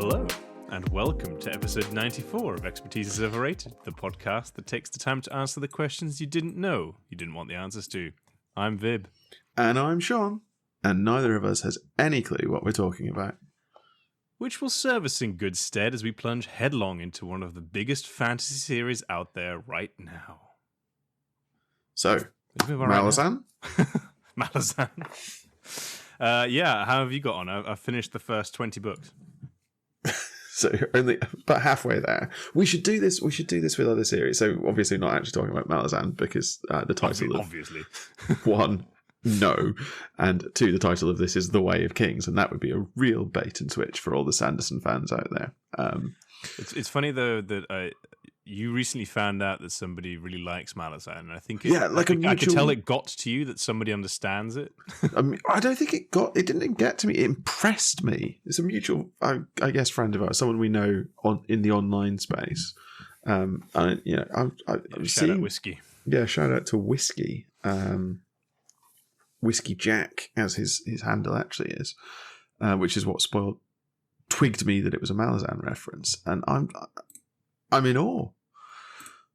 Hello, and welcome to episode 94 of Expertise is Overrated, the podcast that takes the time to answer the questions you didn't know you didn't want the answers to. I'm Vib. And I'm Sean, and neither of us has any clue what we're talking about. Which will serve us in good stead as we plunge headlong into one of the biggest fantasy series out there right now. So, Malazan? Malazan. Yeah, how have you got on? I've finished the first 20 books. So only about halfway there. We should do this. We should do this with other series. So obviously not actually talking about Malazan because the title obviously one, no, and two, the title of this is The Way of Kings, and that would be a real bait and switch for all the Sanderson fans out there. It's funny though that you recently found out that somebody really likes Malazan, and I think I could tell it got to you that somebody understands it. I don't think it didn't get to me. It impressed me. It's a mutual, I guess, friend of ours, someone we know in the online space. Shout out Whiskey. Yeah, shout out to Whiskey. Whiskey Jack, as his handle actually is, which is what twigged me that it was a Malazan reference, and I'm in awe.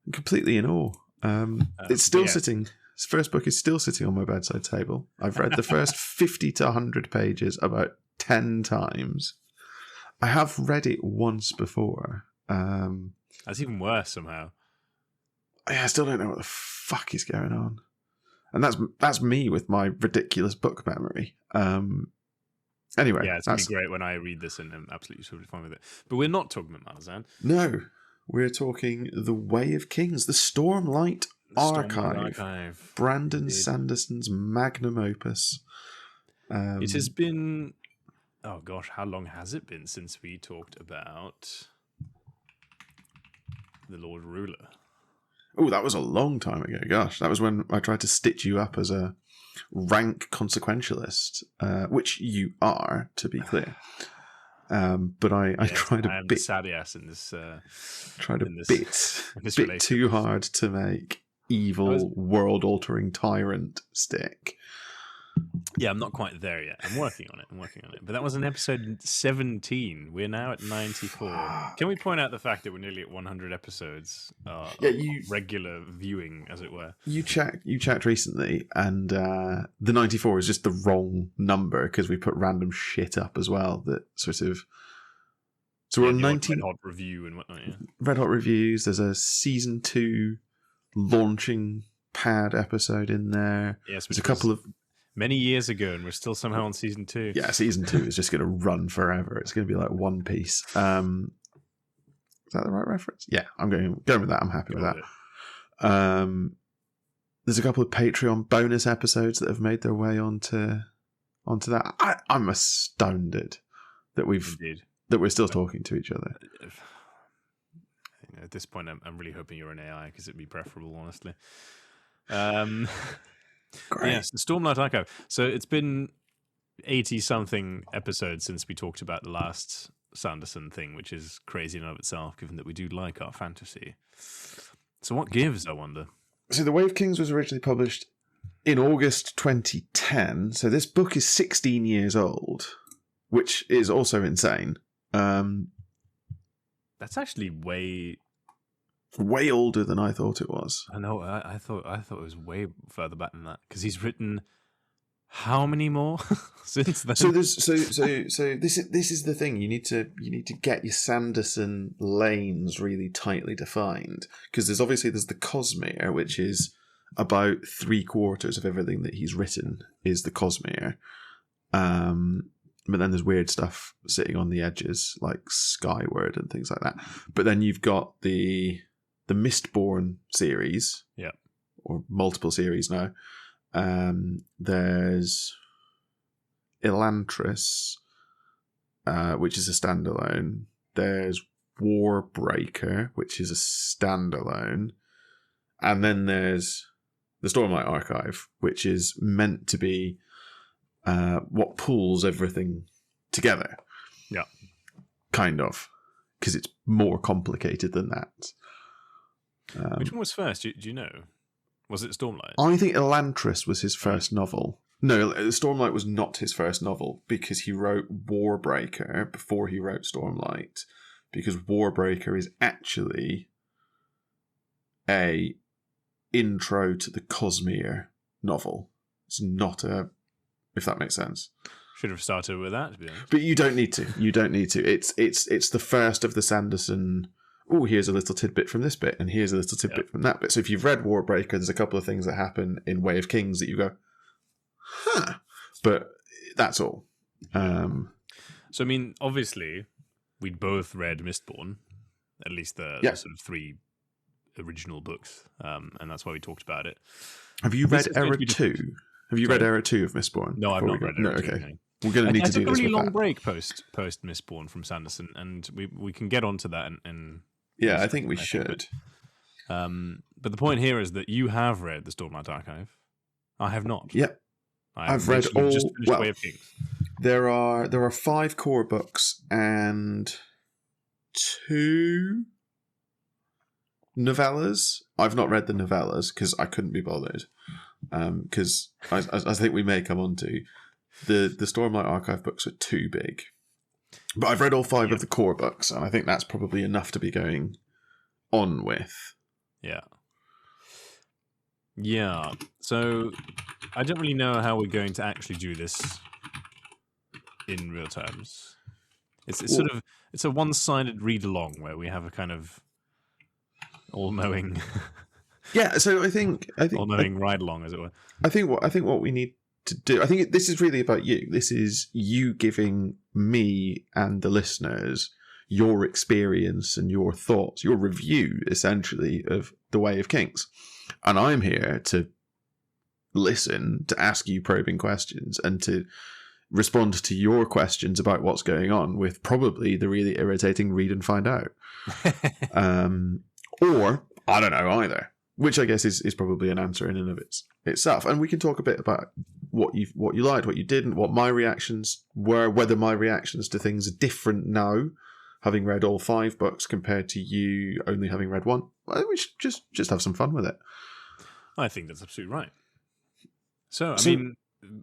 I'm completely in awe. It's still sitting. His first book is still sitting on my bedside table. I've read the first 50 to 100 pages about 10 times. I have read it once before. That's even worse somehow. I still don't know what the fuck is going on. And that's me with my ridiculous book memory. Anyway. Yeah, it's going to be great when I read this and I'm absolutely totally fine with it. But we're not talking about Malazan. No. We're talking The Way of Kings, the Stormlight Archive. Brandon Sanderson's magnum opus. It has been... Oh gosh, how long has it been since we talked about The Lord Ruler? Oh, that was a long time ago. Gosh, that was when I tried to stitch you up as a rank consequentialist, which you are, to be clear. But I tried I am the sad ass in this. Tried a bit too hard to make evil, world-altering tyrant stick. Yeah, I'm not quite there yet. I'm working on it. But that was in episode 17. We're now at 94. Can we point out the fact that we're nearly at 100 episodes? Regular viewing, as it were. You checked recently, and the 94 is just the wrong number because we put random shit up as well. That sort of. So we're on 19. Red Hot review and whatnot. Yeah. Red Hot reviews. There's a season 2 launching pad episode in there. Yes, there's a couple of. Many years ago, and we're still somehow on season 2. Yeah, season 2 is just going to run forever. It's going to be like One Piece. Is that the right reference? Yeah, I'm going with that. I'm happy with that. There's a couple of Patreon bonus episodes that have made their way onto that. I'm astounded that we're still talking to each other. At this point, I'm really hoping you're an AI because it'd be preferable, honestly. Great. Yes, the Stormlight Archive. So it's been 80-something episodes since we talked about the last Sanderson thing, which is crazy in and of itself, given that we do like our fantasy. So what gives, I wonder? So The Way of Kings was originally published in August 2010. So this book is 16 years old, which is also insane. That's actually way older than I thought it was. I know. I thought it was way further back than that because he's written how many more since then? So this is the thing. You need to get your Sanderson lanes really tightly defined because there's the Cosmere, which is about 3/4 of everything that he's written is the Cosmere. But then there's weird stuff sitting on the edges like Skyward and things like that. But then you've got the Mistborn series, or multiple series now. There's Elantris, which is a standalone. There's Warbreaker, which is a standalone, and then there's the Stormlight Archive, which is meant to be what pulls everything together. Yeah, kind of, because it's more complicated than that. Which one was first? Do you know? Was it Stormlight? I think Elantris was his first novel. No, Stormlight was not his first novel because he wrote Warbreaker before he wrote Stormlight. Because Warbreaker is actually a intro to the Cosmere novel. It's not a, if that makes sense. Should have started with that, to be honest. But you don't need to. You don't need to. It's the first of the Sanderson. Oh, here's a little tidbit from this bit, and here's a little tidbit from that bit. So if you've read Warbreaker, there's a couple of things that happen in Way of Kings that you go, huh. But that's all. So I mean, obviously, we'd both read Mistborn, at least the sort of 3 original books, and that's why we talked about it. Have you read Era 2? Have you read Era 2 of Mistborn? No, I've not read Era 2. Okay. No. We're going to need to do this. I took a really long that. break post Mistborn from Sanderson, and we can get onto that. And yeah, I think we should. But the point here is that you have read the Stormlight Archive. I have not. Yep. I've read all. Just finished Way of Kings. There are 5 core books and 2 novellas. I've not read the novellas because I couldn't be bothered. Because as I think we may come on to, the Stormlight Archive books are too big. But I've read all 5 of the core books, and I think that's probably enough to be going on with. Yeah. Yeah. So I don't really know how we're going to actually do this in real terms. It's a one-sided read along where we have a kind of all-knowing yeah, so I think all-knowing ride along, as it were. I think what we need to do, I think this is really about you. This is you giving me and the listeners your experience and your thoughts, your review essentially of The Way of Kings. And I'm here to listen, to ask you probing questions, and to respond to your questions about what's going on with probably the really irritating read and find out. Or I don't know either, which I guess is probably an answer in and of itself. And we can talk a bit about what you liked, what you didn't, what my reactions were, whether my reactions to things are different now, having read all 5 books compared to you only having read 1. I think we should just have some fun with it. I think that's absolutely right. So, I mean,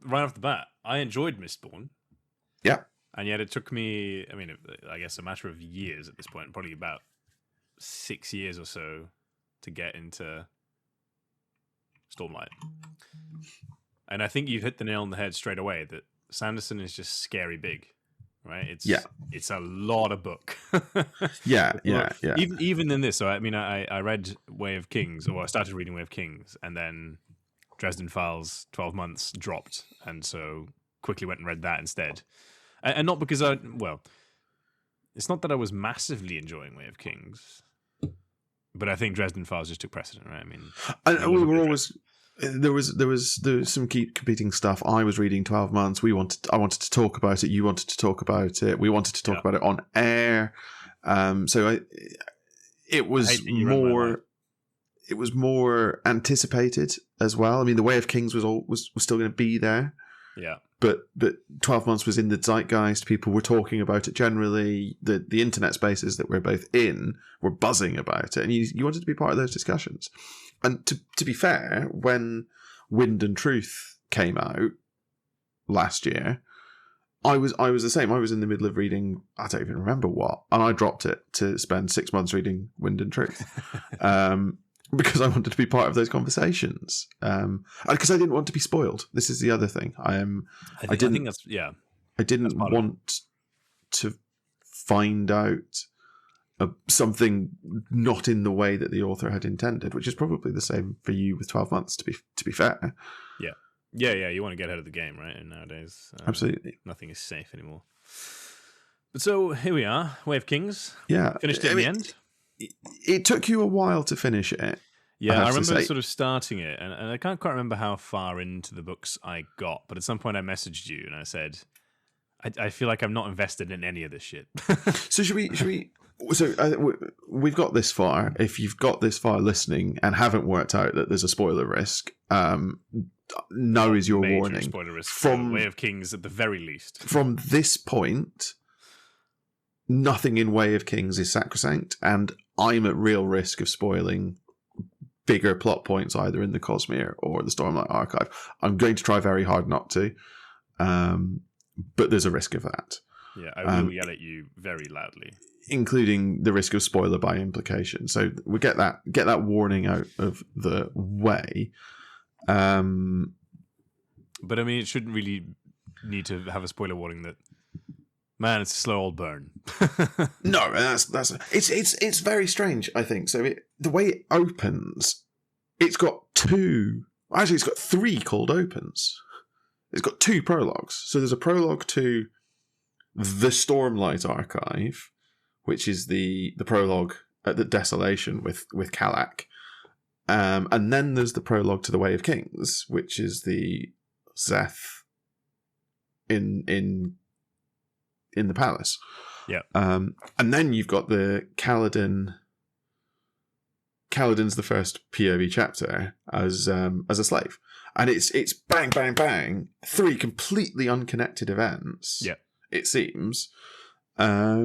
right off the bat, I enjoyed Mistborn. Yeah. And yet it took me, I mean, I guess a matter of years at this point, probably about 6 years or so to get into Stormlight. And I think you've hit the nail on the head straight away that Sanderson is just scary big, right? It's a lot of book. yeah. Even in this, so I mean, I read Way of Kings, or I started reading Way of Kings, and then Dresden Files 12 months dropped, and so quickly went and read that instead. And not because it's not that I was massively enjoying Way of Kings, but I think Dresden Files just took precedent, right? I mean, we were always there was some competing stuff. I was reading 12 months. I wanted to talk about it. You wanted to talk about it. We wanted to talk about it on air. It was more anticipated as well. I mean, The Way of Kings was still going to be there. Yeah. But 12 months was in the zeitgeist. People were talking about it generally. The internet spaces that we're both in were buzzing about it, and you wanted to be part of those discussions. And to be fair, when Wind and Truth came out last year, I was the same. I was in the middle of reading, I don't even remember what, and I dropped it to spend 6 months reading Wind and Truth. Because I wanted to be part of those conversations. Because I didn't want to be spoiled. This is the other thing. I didn't want to find out something not in the way that the author had intended, which is probably the same for you with 12 months, to be fair. Yeah. You want to get ahead of the game, right? And nowadays, absolutely, nothing is safe anymore. But so here we are, Way of Kings. Yeah, finished it in the end. It took you a while to finish it. Yeah, I remember sort of starting it, and I can't quite remember how far into the books I got, but at some point I messaged you and I said, I feel like I'm not invested in any of this shit. So should we? So we've got this far. If you've got this far listening and haven't worked out that there's a spoiler risk, now is your warning. Spoiler risk from Way of Kings at the very least. From this point, nothing in Way of Kings is sacrosanct, and I'm at real risk of spoiling bigger plot points either in the Cosmere or the Stormlight Archive. I'm going to try very hard not to, but there's a risk of that. Yeah, I will yell at you very loudly, including the risk of spoiler by implication. So we get that warning out of the way. But I mean, it shouldn't really need to have a spoiler warning that, man, it's a slow old burn. No, it's very strange, I think. So the way it opens, it's got three cold opens. It's got two prologues. So there's a prologue to the Stormlight Archive, which is the prologue at the Desolation with Kalak. And then there's the prologue to the Way of Kings, which is the Szeth in the palace. Yeah. And then you've got the Kaladin. Kaladin's the first POV chapter as a slave. And it's bang, bang, bang, three completely unconnected events. Yeah. It seems. I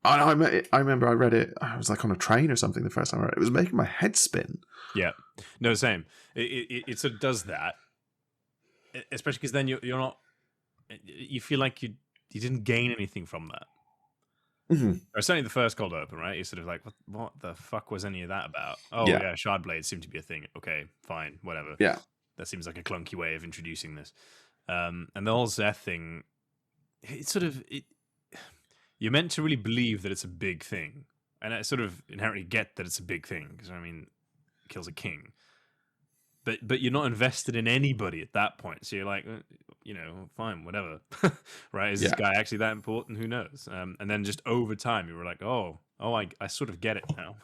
remember I read it. I was like on a train or something the first time I read it. It was making my head spin. Yeah, no, same. It sort of does that, especially because then you're not. You feel like you didn't gain anything from that. Mm-hmm. Or certainly the first cold open, right? You're sort of like, what the fuck was any of that about? Oh yeah, shard blades seem to be a thing. Okay, fine, whatever. Yeah, that seems like a clunky way of introducing this. And the whole Szeth thing. It's sort of you're meant to really believe that it's a big thing, and I sort of inherently get that it's a big thing because I mean, it kills a king, but you're not invested in anybody at that point. So you're like, fine, whatever, right? Is this guy actually that important? Who knows? And then just over time, you were like, oh, I sort of get it now.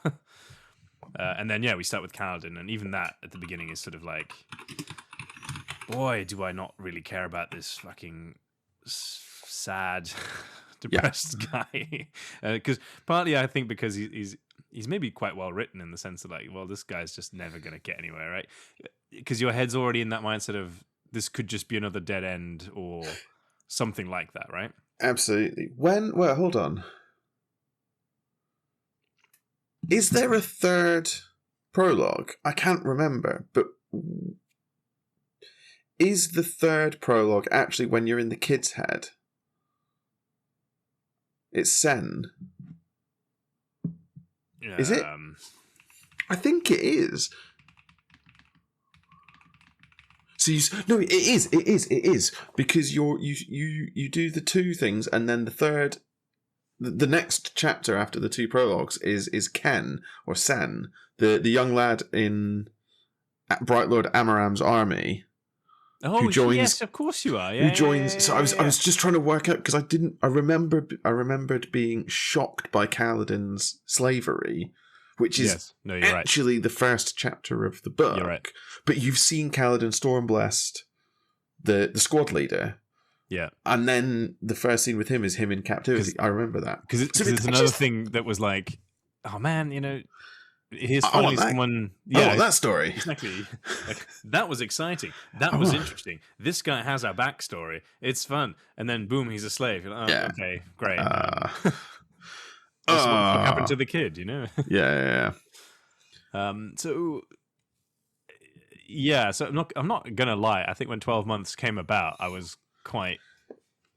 And then we start with Kaladin, and even that at the beginning is sort of like, boy, do I not really care about this fucking sad, depressed guy. Because partly I think because he's maybe quite well written in the sense that like, well, this guy's just never going to get anywhere, right? Because your head's already in that mindset of this could just be another dead end or something like that, right? Absolutely. Hold on. Is there a third prologue? I can't remember, but is the third prologue actually when you're in the kid's head? It's Sen. Is it? I think it is. So it is because you do the two things and then the third, the next chapter after the two prologues is Ken or Sen, the young lad in Bright Lord Amaram's army. Oh, who joins, yes, of course you are. Who joins? So I was just trying to work out because I remembered being shocked by Kaladin's slavery, which is actually the first chapter of the book. You're right. But you've seen Kaladin Stormblessed, the squad leader. Yeah. And then the first scene with him is him in captivity. I remember that. Because it's another thing that was like, oh man, here's finally someone. Yeah, that story. Exactly. Like, that was exciting. That was interesting. This guy has a backstory. It's fun. And then boom, he's a slave. You're like, okay, great. What happened to the kid? Yeah. So I'm not gonna lie. I think when 12 months came about, I was quite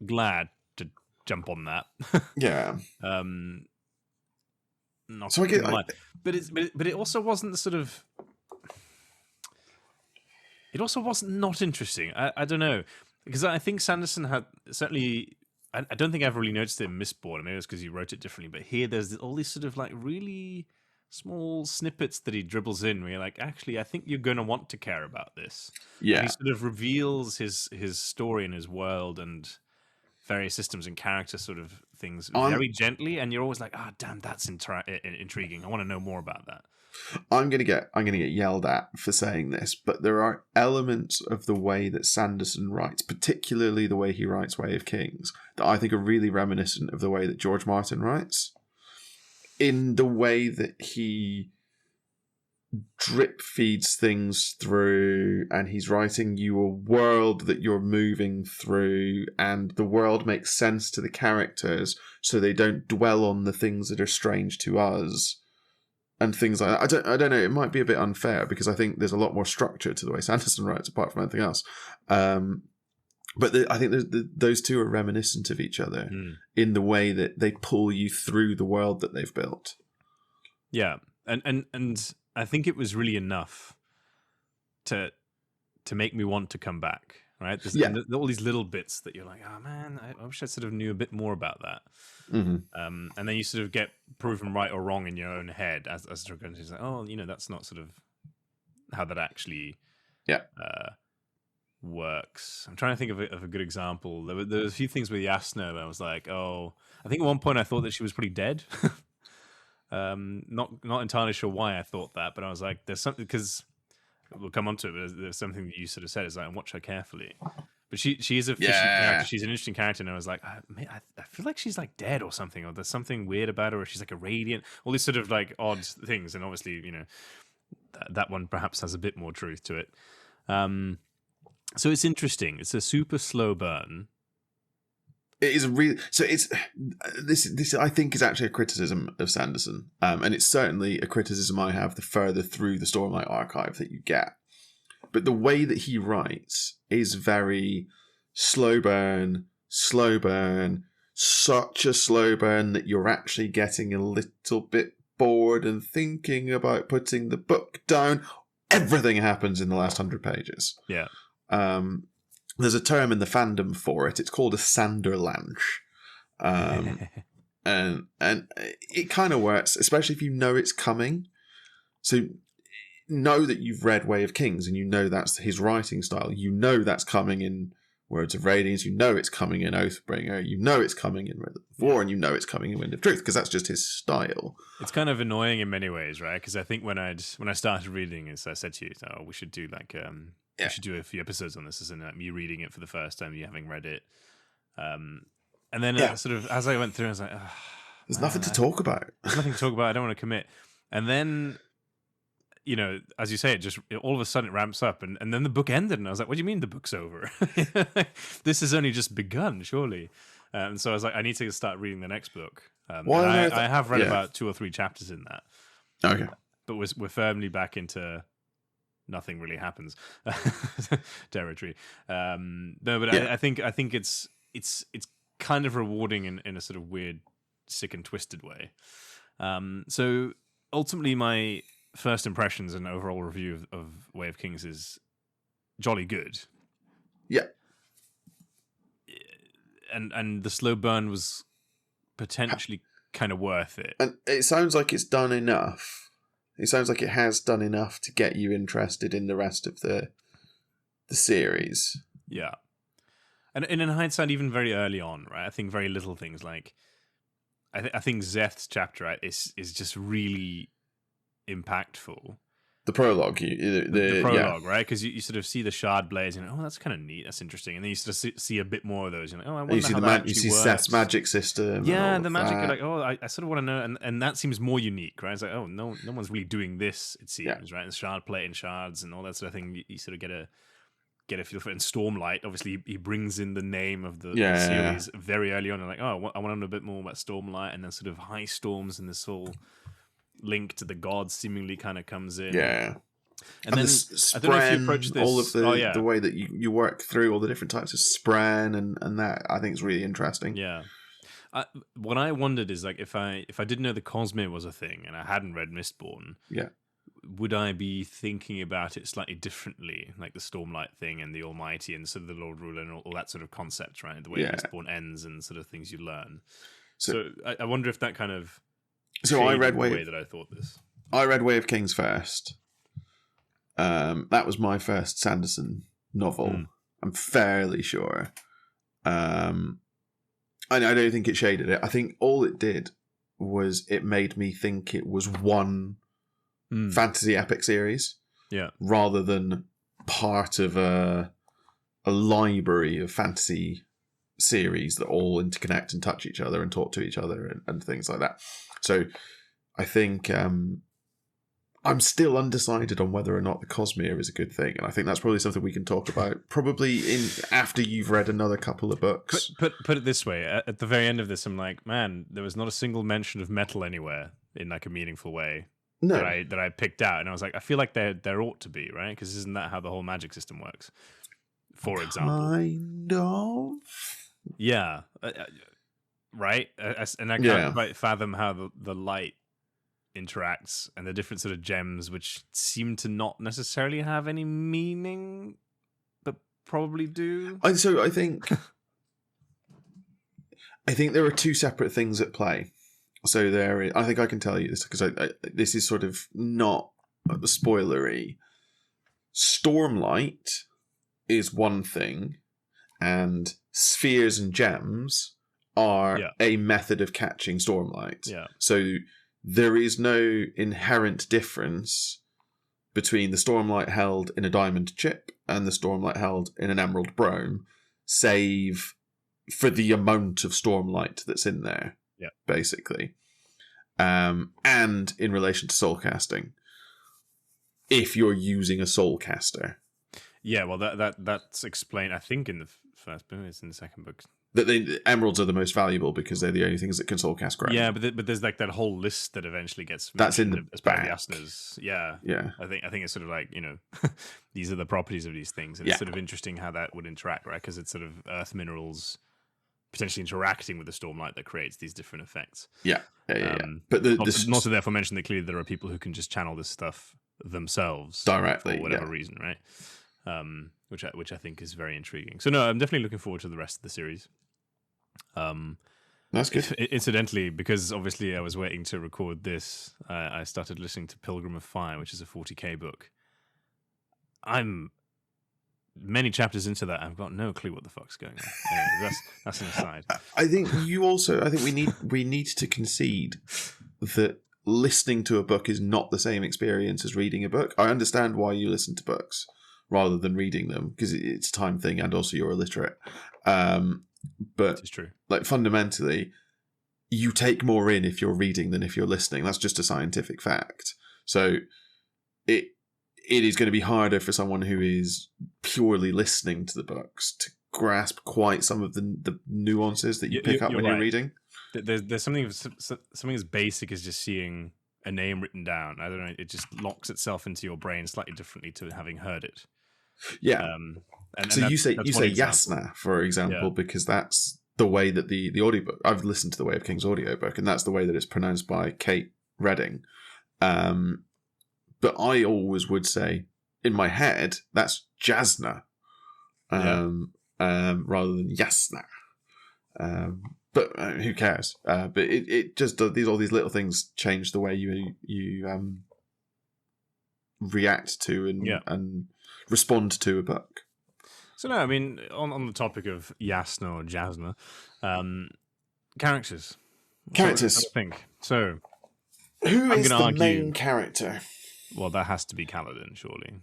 glad to jump on that. Yeah. Not so I get, but it also wasn't the sort of. It also wasn't not interesting. I don't know, because I think Sanderson had certainly. I don't think I've really noticed it in Mistborn. Maybe it's because he wrote it differently. But here, there's all these sort of like really small snippets that he dribbles in where you're like, actually, I think you're going to want to care about this. Yeah. And he sort of reveals his story and his world and various systems and character sort of things very gently, and you're always like, damn, that's intriguing. I want to know more about that. I'm gonna get yelled at for saying this, but there are elements of the way that Sanderson writes, particularly the way he writes Way of Kings, that I think are really reminiscent of the way that George Martin writes. In the way that he drip feeds things through, and he's writing you a world that you're moving through, and the world makes sense to the characters so they don't dwell on the things that are strange to us. and things like that. I don't know. It might be a bit unfair because I think there's a lot more structure to the way Sanderson writes, apart from anything else. But I think those two are reminiscent of each other in the way that they pull you through the world that they've built. Yeah, and I think it was really enough to make me want to come back. Right? And all these little bits that you're like, oh man, I wish I sort of knew a bit more about that. And then you sort of get proven right or wrong in your own head as you're going to say, oh, that's not sort of how that actually works. I'm trying to think of a good example. There was a few things with Yasna where I was like, oh, I think at one point I thought that she was pretty dead. Not entirely sure why I thought that, but I was like, there's something, because we'll come on to it, but there's something that you sort of said is like, watch her carefully. But she is a fishy character. She's an interesting character, and I was like, I feel like she's like dead or something, or there's something weird about her, or she's like a radiant. All these sort of like odd things, and obviously, that one perhaps has a bit more truth to it. So it's interesting. It's a super slow burn. It is really so. It's this I think is actually a criticism of Sanderson, and it's certainly a criticism I have the further through the Stormlight archive that you get. But the way that he writes is very slow burn, such a slow burn that you're actually getting a little bit bored and thinking about putting the book down. Everything happens in the last 100 pages. Yeah. There's a term in the fandom for it. It's called a Sanderlanche. And it kind of works, especially if you know it's coming. So know that you've read Way of Kings and you know that's his writing style. You know that's coming in Words of Radiance. You know it's coming in Oathbringer. You know it's coming in Rhythm of War, and you know it's coming in Wind of Truth because that's just his style. It's kind of annoying in many ways, right? Because I think when I started reading this, I said to you, "Oh, we should do we should do a few episodes on this," as in me reading it for the first time, you having read it, and then sort of as I went through, I was like, "There's nothing to talk about. There's nothing to talk about. I don't want to commit." And then, as you say, all of a sudden it ramps up, and then the book ended, and I was like, "What do you mean the book's over? This has only just begun, surely." And so I was like, "I need to start reading the next book." I have read about 2 or 3 chapters in that. Okay, but we're firmly back into nothing really happens territory. No, but I think it's kind of rewarding in a sort of weird, sick and twisted way. So ultimately, my first impressions and overall review of Way of Kings is jolly good. Yeah. And the slow burn was potentially kind of worth it. And it sounds like it's done enough. It sounds like it has done enough to get you interested in the rest of the series. Yeah. And in hindsight, even very early on, right? I think very little things like I think Zeth's chapter, right, is just really impactful. The prologue, the prologue, right? Because you sort of see the shard blades, and that's kind of neat, that's interesting. And then you sort of see a bit more of those, I wonder you see how that you see works. Seth's magic system. Yeah, and the magic. You're like, I sort of want to know, and that seems more unique, right? It's like, no one's really doing this. It seems, right? And shard plate and shards and all that sort of thing. You sort of get a feel for it. And Stormlight, obviously, he brings in the name of the series very early on. And like, I want to know a bit more about Stormlight, and then sort of high storms and this whole link to the gods seemingly kind of comes in. Yeah. And then I don't know if you approach this, all of the way that you work through all the different types of spren and that I think is really interesting. Yeah. What I wondered is like if I didn't know the Cosmere was a thing and I hadn't read Mistborn, would I be thinking about it slightly differently, like the Stormlight thing and the Almighty and sort of the Lord Ruler and all that sort of concept, right? The way Mistborn ends and sort of things you learn. So I wonder if that kind of I read the way that I thought this. I read Way of Kings first. That was my first Sanderson novel. I'm fairly sure. I don't think it shaded it. I think all it did was it made me think it was one fantasy epic series, rather than part of a library of fantasy series that all interconnect and touch each other and talk to each other and things like that. So I think I'm still undecided on whether or not the Cosmere is a good thing, and I think that's probably something we can talk about probably after you've read another couple of books. Put it this way: at the very end of this, I'm like, man, there was not a single mention of metal anywhere in like a meaningful way. No. that I picked out, and I was like, I feel like there ought to be, right? Because isn't that how the whole magic system works? For example, kind of. Yeah, right. And I can't quite fathom how the light interacts and the different sort of gems, which seem to not necessarily have any meaning, but probably do. And so I think there are two separate things at play. So I think I can tell you this because this is sort of not spoilery. Stormlight is one thing, and spheres and gems are a method of catching Stormlight. Yeah. So there is no inherent difference between the Stormlight held in a diamond chip and the Stormlight held in an emerald brome, save for the amount of Stormlight that's in there. Yeah. Basically. And in relation to soul casting, if you're using a soul caster. Yeah, well, that's explained, I think, in the first book. It's in the second book. That the emeralds are the most valuable because they're the only things that can soul cast ground. Yeah, but there's like that whole list that eventually gets that's in the as back. Part of Yasna's. Yeah. I think it's sort of like, these are the properties of these things, and it's sort of interesting how that would interact, right? Because it's sort of earth minerals potentially interacting with the stormlight that creates these different effects. Yeah. But not to therefore mention that clearly there are people who can just channel this stuff themselves directly for whatever reason, right? Which I think is very intriguing. So no, I'm definitely looking forward to the rest of the series. That's good. Incidentally, because obviously I was waiting to record this, I started listening to Pilgrim of Fire, which is a 40k book. I'm many chapters into that. I've got no clue what the fuck's going on. Anyway, that's an aside. I think we need to concede that listening to a book is not the same experience as reading a book. I understand why you listen to books rather than reading them, because it's a time thing and also you're illiterate. But it's true. Like fundamentally, you take more in if you're reading than if you're listening. That's just a scientific fact. So it is going to be harder for someone who is purely listening to the books to grasp quite some of the nuances that you pick up when you're reading. There's something as basic as just seeing a name written down. I don't know. It just locks itself into your brain slightly differently to having heard it. Yeah. So you say Yasna, for example, because that's the way that the audiobook. I've listened to The Way of Kings audiobook, and that's the way that it's pronounced by Kate Redding. But I always would say in my head that's Jasna, rather than Yasna. But who cares? But it just does all these little things change the way you react to and respond to a book. So no, I mean on the topic of Yasna or Jasna, characters. Characters. I think so. Who is the main character? Well, that has to be Kaladin, surely.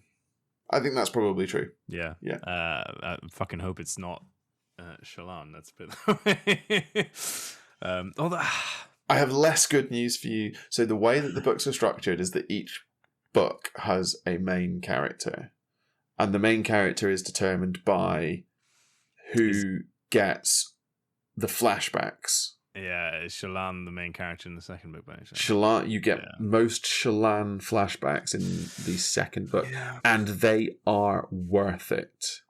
I think that's probably true. Yeah. I fucking hope it's not Shallan. That's a bit. I have less good news for you. So the way that the books are structured is that each book has a main character, and the main character is determined by who gets the flashbacks. Yeah, is Shallan the main character in the second book? Shallan, you get most Shallan flashbacks in the second book, and they are worth it.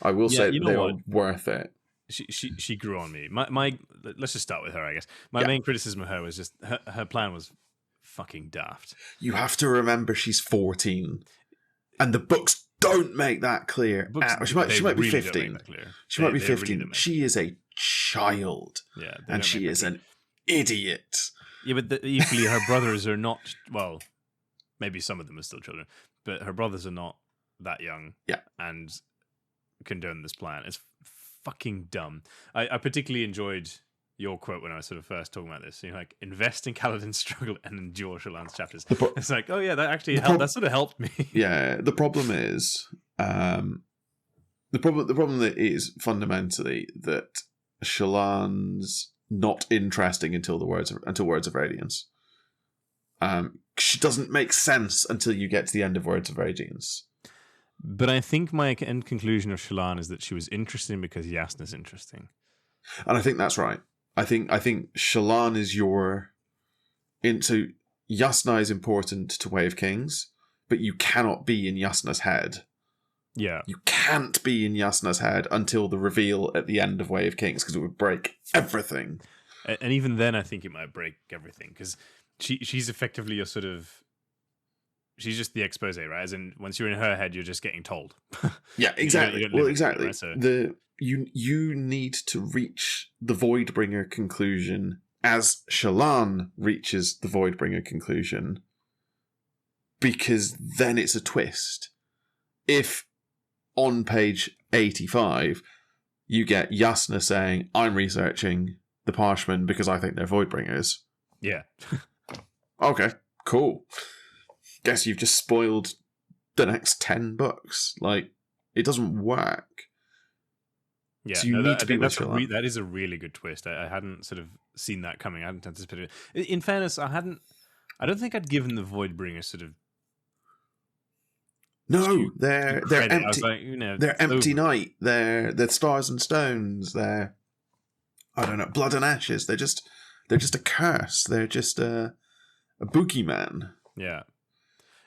I will say they are worth it. She grew on me. My let's just start with her, I guess. My main criticism of her was just her plan was fucking daft. You have to remember she's 14, and the books don't make that clear. She might be 15. She might be 15. She is a child, and she is an idiot. Yeah, but equally, her brothers are not. Well, maybe some of them are still children, but her brothers are not that young. Yeah, and condone this plan. It's fucking dumb. I particularly enjoyed your quote when I was sort of first talking about this. You're like, invest in Kaladin's struggle and endure Shallan's chapters. It's like, oh yeah, that actually helped. That sort of helped me. Yeah, the problem is, the problem that is fundamentally that Shallan's not interesting until Words of Radiance. She doesn't make sense until you get to the end of Words of Radiance. But I think my end conclusion of Shallan is that she was interesting because Yasna's interesting. And I think that's right. I think Shallan is Yasna is important to Way of Kings, but you cannot be in Yasna's head. Yeah. You can't be in Yasna's head until the reveal at the end of Way of Kings, because it would break everything. And even then, I think it might break everything, because she's effectively your sort of... She's just the expose, right? As in, once you're in her head, you're just getting told. Yeah, exactly. Well, exactly. Right? So... You need to reach the Voidbringer conclusion as Shallan reaches the Voidbringer conclusion, because then it's a twist. If on page 85 you get Yasna saying, I'm researching the Parshmen because I think they're Voidbringers. Yeah. Okay, cool. Guess you've just spoiled the next 10 books. Like, it doesn't work. Yeah, so you need to be with Shallan. That is a really good twist. I hadn't sort of seen that coming. I hadn't anticipated it. In fairness, I don't think I'd given the Voidbringer sort of... No, they're empty. Like, they're empty night. They're stars and stones. They're, I don't know, blood and ashes. They're just a curse. They're just a boogeyman. Yeah.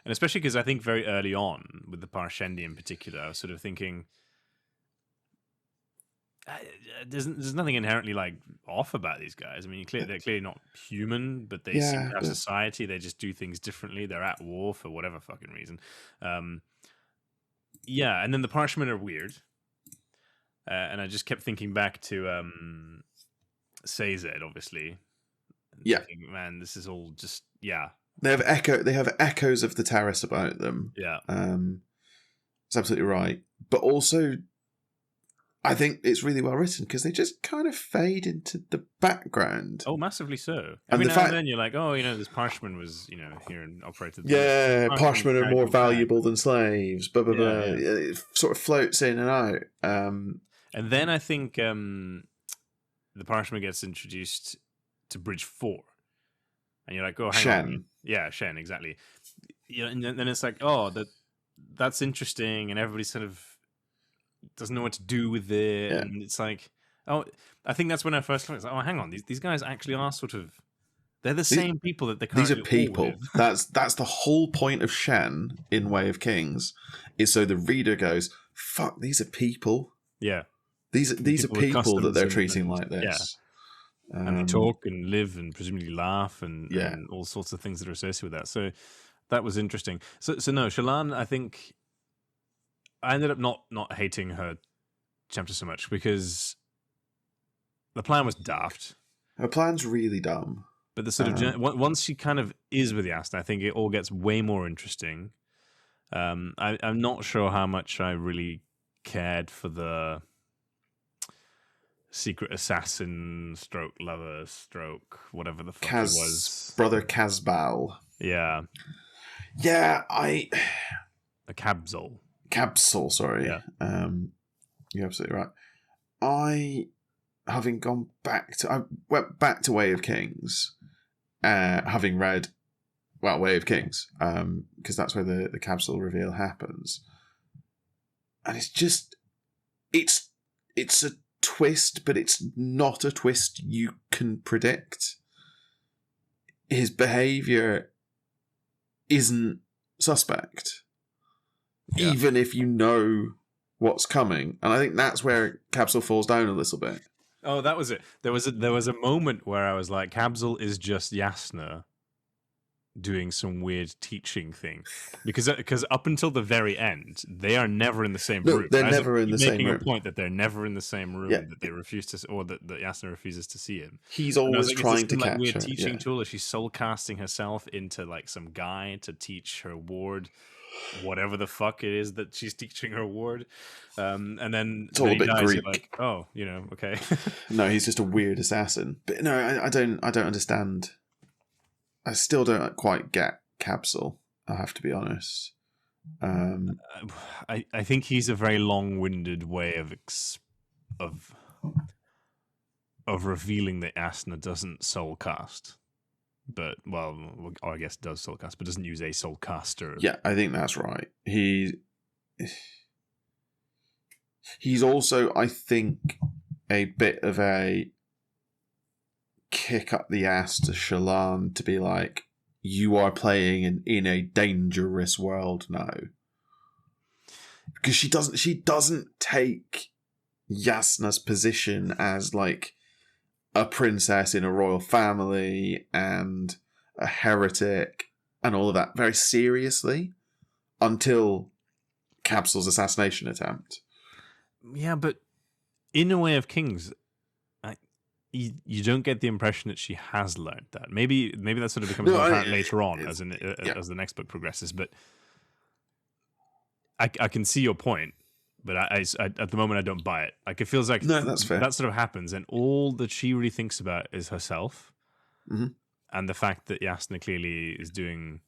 And especially because I think very early on, with the Parshendi in particular, I was sort of thinking, there's nothing inherently like off about these guys. I mean, they're clearly not human, but they seem to have society. They just do things differently. They're at war for whatever fucking reason. Yeah, and then the Parshmen are weird. And I just kept thinking back to Sazed, obviously. Yeah. Thinking, man, this is all just, yeah. They have echoes of the Terrace about them. Yeah. It's absolutely right. But also, I think it's really well written because they just kind of fade into the background. Oh, massively so. Every now and then you're like, oh, this Parshman was, here and operated. Yeah, Parshmen are more valuable than slaves. Blah, blah, blah. It sort of floats in and out. And then I think the Parshman gets introduced to Bridge 4. And you're like, oh, hang on. Yeah, Shen, exactly. And then it's like, oh, that's interesting. And everybody sort of doesn't know what to do with it. Yeah. And it's like, oh, I think that's when I first looked. Like, oh, hang on. These guys actually are sort of, they're the same people that they're currently. These are people. That's the whole point of Shen in Way of Kings, is so the reader goes, fuck, these are people. Yeah. These are people that they're treating like this. Yeah. And they talk and live and presumably laugh and all sorts of things that are associated with that. So that was interesting. So no, Shallan, I think I ended up not hating her chapter so much because the plan was daft. Her plan's really dumb. But the sort of once she kind of is with Yasna, I think it all gets way more interesting. I'm not sure how much I really cared for the secret assassin stroke lover stroke whatever the fuck it was. Brother Casbal. Yeah. Yeah, a Cabsol. Cabsol, sorry. Yeah. You're absolutely right. I went back to Way of Kings, having read Way of Kings, because that's where the Cabsol reveal happens. And it's a twist, but it's not a twist you can predict. His behavior isn't suspect, even if you know what's coming. And I think that's where Cabsol falls down a little bit. Oh, that was it. There was a moment where I was like, Cabsol is just Yasna doing some weird teaching thing, because up until the very end they are never in the same room. They're never in the same room. Making a point that they're never in the same room, that they refuse to, or that Yasna refuses to see him. He's always trying to catch weird her. Teaching tool. Is she soul casting herself into like some guy to teach her ward whatever the fuck it is that she's teaching her ward, and then it's all a bit Greek. Like, oh, okay. No, he's just a weird assassin. But no, I don't understand. I still don't quite get Cabsol, I have to be honest. I think he's a very long-winded way of revealing that Yasna doesn't soul cast. But, or I guess does soul cast, but doesn't use a soul caster. Yeah, I think that's right. He's also, I think, a bit of a kick up the ass to Shallan to be like, you are playing in a dangerous world now. Because she doesn't take Yasna's position as like a princess in a royal family and a heretic and all of that very seriously until Capsule's assassination attempt. Yeah, but in A Way of Kings, you don't get the impression that she has learned that. Maybe that sort of becomes more apparent later on as the next book progresses. But I can see your point, but I at the moment I don't buy it. Like, it feels like that's fair. That sort of happens, and all that she really thinks about is herself, and the fact that Yasna clearly is doing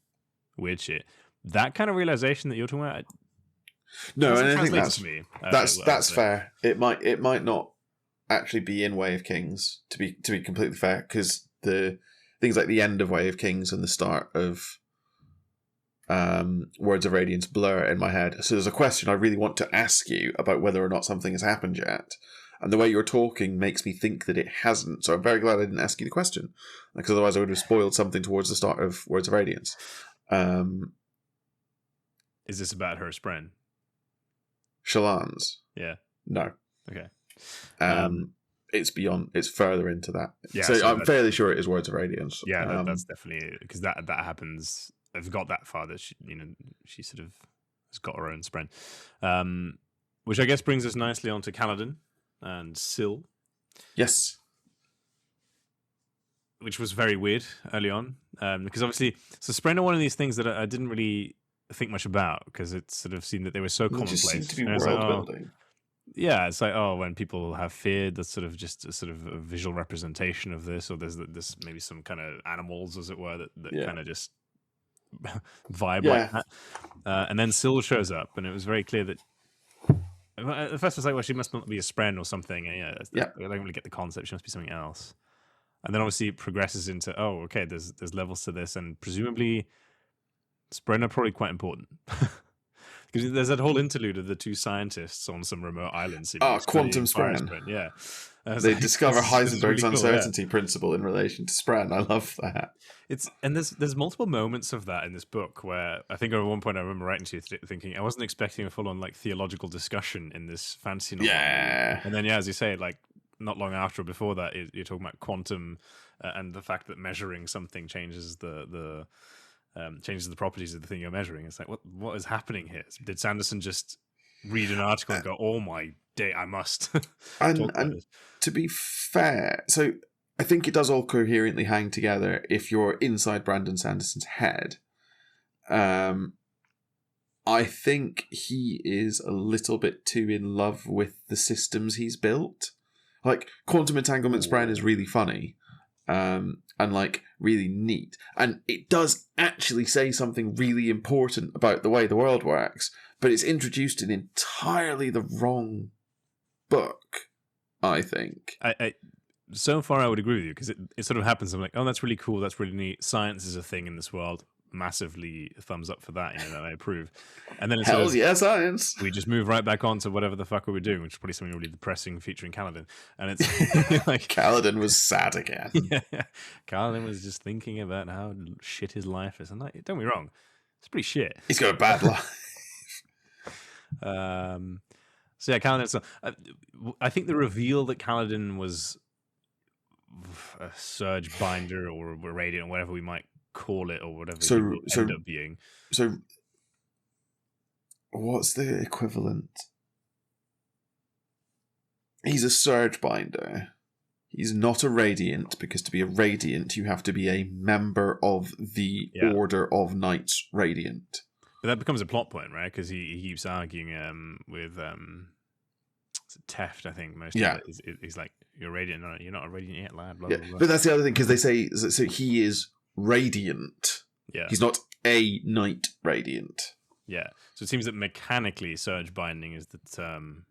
weird shit. That kind of realization that you're talking about. No, and I think that's fair. It might not actually be in Way of Kings to be completely fair, because the things like the end of Way of Kings and the start of Words of Radiance blur in my head. So there's a question I really want to ask you about whether or not something has happened yet. And the way you're talking makes me think that it hasn't. So I'm very glad I didn't ask you the question, because otherwise I would have spoiled something towards the start of Words of Radiance. Is this about her spren? Shallan's? Yeah. No. Okay. It's further into that. Yeah, so I'm fairly sure it is Words of Radiance. Yeah, that's definitely, because that happens. I've got that far that she sort of has got her own spren, which I guess brings us nicely onto Kaladin and Syl. Yes, which was very weird early on, because obviously, so spren are one of these things that I didn't really think much about, because it sort of seemed that they were so commonplace. Just seemed to be world building. Yeah, it's like, when people have fear, that's sort of just a sort of a visual representation of this, or there's maybe some kind of animals, as it were, that kind of just vibe like that. And then Syl shows up, and it was very clear that at first I was like, well, she must not be a spren or something. I don't really get the concept. She must be something else. And then obviously it progresses into, okay, there's levels to this, and presumably spren are probably quite important. Because there's that whole interlude of the two scientists on some remote island. Quantum spren. Yeah. They discover Heisenberg's really uncertainty principle in relation to spren. I love that. And there's multiple moments of that in this book where I think at one point I remember writing to you thinking I wasn't expecting a full-on like theological discussion in this fantasy novel. Yeah. And then as you say, like not long after or before that, you're talking about quantum and the fact that measuring something changes the properties of the thing you're measuring. It's like, what is happening here? Did Sanderson just read an article and go, oh my day, I must and to be fair, so I think it does all coherently hang together if you're inside Brandon Sanderson's head. I think he is a little bit too in love with the systems he's built. Like, quantum entanglement spren is really funny. And like really neat, and it does actually say something really important about the way the world works, but it's introduced in entirely the wrong book, I think. So far I would agree with you, because it sort of happens. I'm like, oh, that's really cool, that's really neat, science is a thing in this world, massively thumbs up for that, that I approve. And then it's science. We just move right back on to whatever the fuck we were doing, which is probably something really depressing featuring Kaladin. And it's like Kaladin was sad again. Yeah, Kaladin was just thinking about how shit his life is. And like, don't be wrong, it's pretty shit. He's got a bad life. So yeah, Kaladin. So I think the reveal that Kaladin was a surge binder or a radiant or whatever we might call it, or whatever it end up being. So what's the equivalent? He's a surge binder. He's not a radiant, because to be a radiant you have to be a member of the Order of Knights Radiant. But that becomes a plot point, right? Because he keeps arguing with Teft, I think. Most of it. He's like, you're radiant. No, you're not a radiant yet, lad. Blah, blah, blah. But that's the other thing, because they say, so he is radiant. Yeah. He's not a knight radiant. Yeah. So it seems that mechanically surge binding is the term.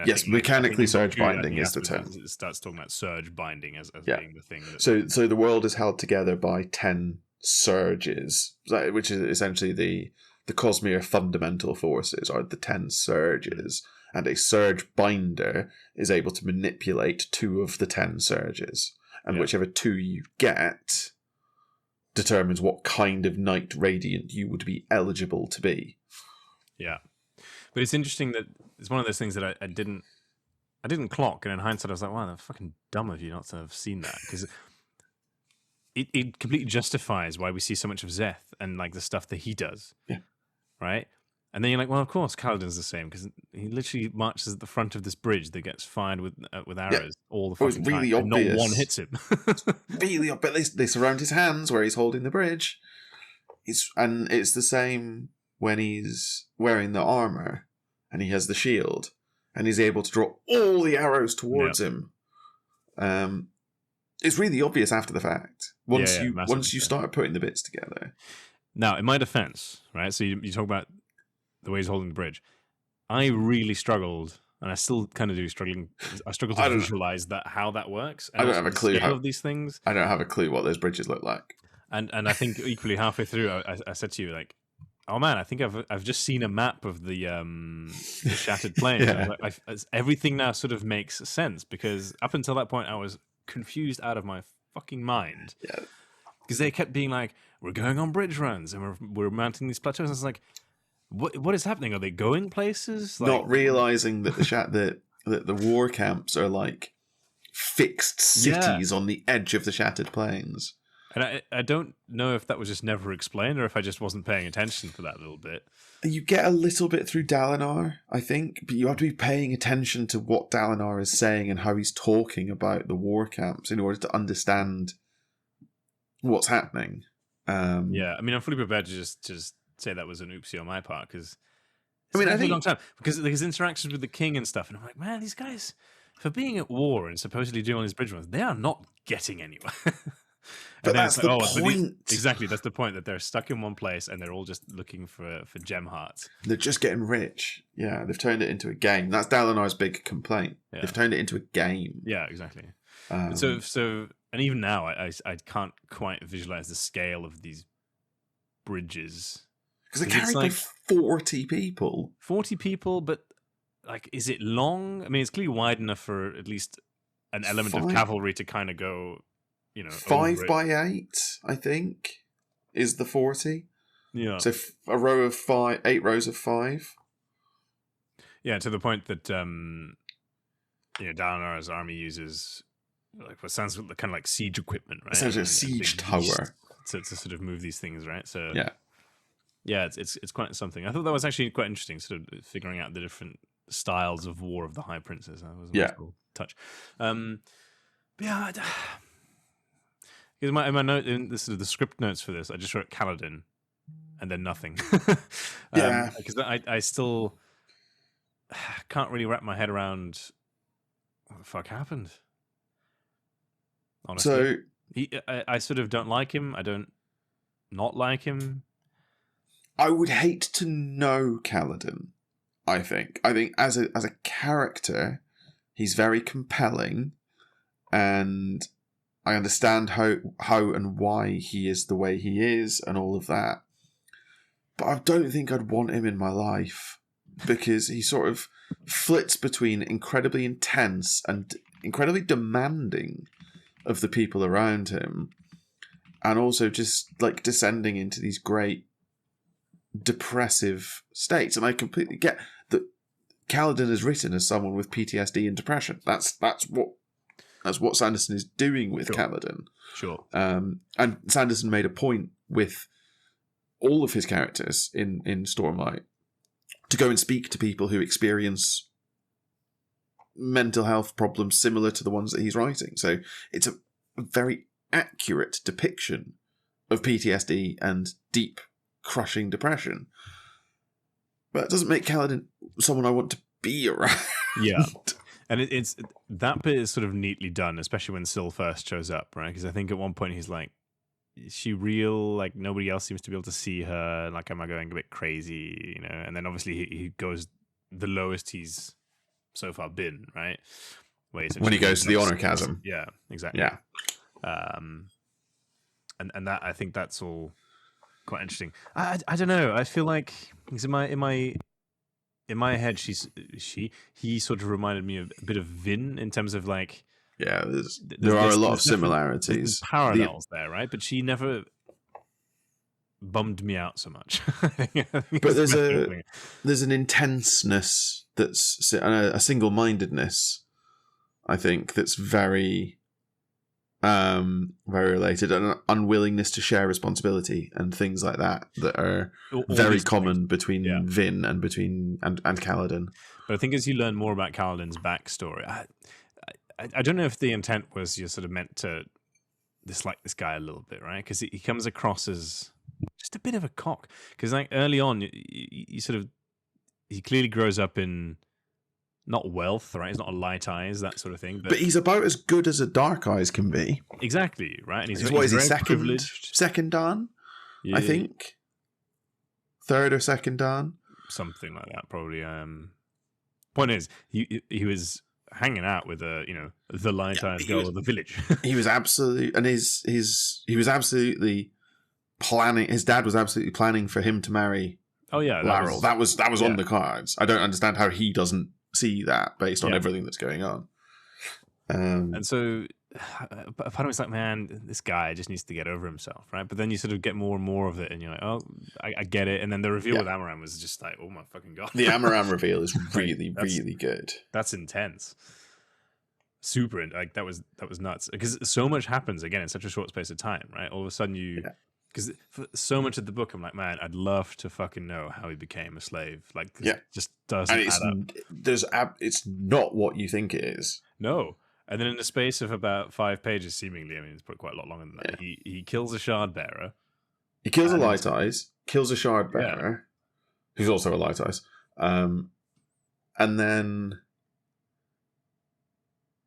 Yes, mechanically surge binding is the term. It starts talking about surge binding as being the thing. So the world is held together by 10 surges, which is essentially the Cosmere fundamental forces are the 10 surges, and a surge binder is able to manipulate 2 of the 10 surges, and whichever 2 you get determines what kind of Knight Radiant you would be eligible to be. Yeah. But it's interesting that it's one of those things that I didn't clock, and in hindsight I was like, wow, that's fucking dumb of you not to have seen that, because it completely justifies why we see so much of Szeth and like the stuff that he does. Yeah. Right? And then you're like, well, of course, Kaladin's the same, because he literally marches at the front of this bridge that gets fired with arrows all the fucking really time, obvious. and not one hits him. Really obvious. They surround his hands where he's holding the bridge. It's the same when he's wearing the armor and he has the shield and he's able to draw all the arrows towards him. It's really obvious after the fact. Once you start putting the bits together. Now, in my defense, right? So you talk about the way he's holding the bridge. I really struggled, and I still kind of do I struggle to visualize how that works. And I don't have a clue how of these things. I don't have a clue what those bridges look like. And I think equally halfway through, I said to you, like, oh man, I think I've just seen a map of the shattered plains. Yeah. Like, everything now sort of makes sense, because up until that point I was confused out of my fucking mind. Yeah. Because they kept being like, we're going on bridge runs and we're mounting these plateaus. And it's like, what is happening? Are they going places? Like, not realizing that the war camps are like fixed cities on the edge of the shattered plains. And I don't know if that was just never explained or if I just wasn't paying attention for that little bit. You get a little bit through Dalinar, I think, but you have to be paying attention to what Dalinar is saying and how he's talking about the war camps in order to understand what's happening. Yeah, I mean, I'm fully prepared to just say that was an oopsie on my part, because I think a long time, because his interactions with the king and stuff, and I'm like, man, these guys, for being at war and supposedly doing all these bridge runs, they are not getting anywhere. But that's the point. Exactly, that's the point, that they're stuck in one place and they're all just looking for gem hearts. They're just getting rich. Yeah, they've turned it into a game. That's Dalinar's big complaint. Yeah. They've turned it into a game. Yeah, exactly. So, and even now, I can't quite visualize the scale of these bridges. Because they're carried by 40 people. 40 people, but like, is it long? I mean, it's clearly wide enough for at least an element of cavalry to kind of go, 5 by 8, I think, is the 40. Yeah. So a row of 5, 8 rows of 5. Yeah, to the point that Dalinar's army uses like what sounds kind of like siege equipment, right? Essentially a siege tower to sort of move these things, right? So yeah, it's quite something. I thought that was actually quite interesting, sort of figuring out the different styles of War of the High Princes. That was a nice cool touch. But yeah, in my note, in the script notes for this, I just wrote Kaladin and then nothing. Because I still can't really wrap my head around what the fuck happened. Honestly, I sort of don't like him. I don't not like him. I would hate to know Kaladin. I think as a character, he's very compelling, and I understand how and why he is the way he is and all of that. But I don't think I'd want him in my life, because he sort of flits between incredibly intense and incredibly demanding of the people around him, and also just like descending into these great depressive states. And I completely get that Kaladin is written as someone with PTSD and depression. That's what Sanderson is doing with Kaladin. Sure. And Sanderson made a point with all of his characters in Stormlight to go and speak to people who experience mental health problems similar to the ones that he's writing. So it's a very accurate depiction of PTSD and deep, crushing depression. But it doesn't make Kaladin someone I want to be around. Yeah. And it's that bit is sort of neatly done, especially when Syl first shows up, right? Because I think at one point he's like, is she real? Like, nobody else seems to be able to see her. Like, am I going a bit crazy? And then obviously he goes the lowest he's so far been, right? When he goes to the honor chasm. Yeah, exactly. Yeah. And that, I think that's all quite interesting. I don't know. I feel like in my head, he sort of reminded me of a bit of Vin in terms of like, there are a lot of similarities, parallels there, right? But she never bummed me out so much. But there's an intenseness that's a single-mindedness, I think, that's very very related, and unwillingness to share responsibility and things like that are very common between Vin and and Kaladin. But I think as you learn more about Kaladin's backstory, I don't know if the intent was you're sort of meant to dislike this guy a little bit, right? Because he comes across as just a bit of a cock. Because like early on, you sort of he clearly grows up in not wealth, right? He's not a light eyes, that sort of thing. But he's about as good as a dark eyes can be. Exactly, right? And he's second Dan? Yeah. I think. Third or second Dan? Something like that, probably. Point is, he was hanging out with the light eyes girl of the village. He was absolutely, and he was absolutely planning. His dad was absolutely planning for him to marry. Oh yeah, Laurel. That was on the cards. I don't understand how he doesn't see that based on everything that's going on. And so part of me's like, man, this guy just needs to get over himself, right? But then you sort of get more and more of it, and you're like, oh, I get it. And then the reveal with Amaram was just like, oh my fucking god. The Amaram reveal is really, really good. That's intense. Super, like that was nuts. Because so much happens again in such a short space of time, right? All of a sudden because for so much of the book, I'm like, man, I'd love to fucking know how he became a slave. Like, it just doesn't add up. It's not what you think it is. No. And then in the space of about 5 pages, seemingly, I mean, it's probably quite a lot longer than that, he kills a shard bearer. He kills a light eyes, kills a shard bearer, who's also a light eyes, and then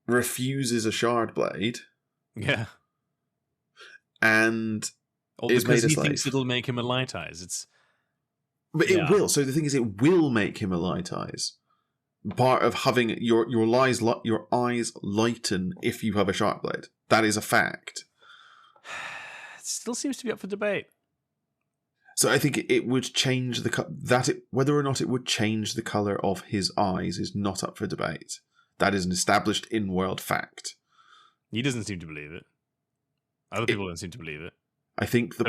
refuses a shard blade. Yeah. And is made a slave. He thinks it'll make him a light eyes. But it will. So the thing is, it will make him a light eyes. Part of having your eyes lighten if you have a sharp blade. That is a fact. It still seems to be up for debate. So I think it would change whether or not it would change the color of his eyes is not up for debate. That is an established in-world fact. He doesn't seem to believe it. Other people don't seem to believe it. I think there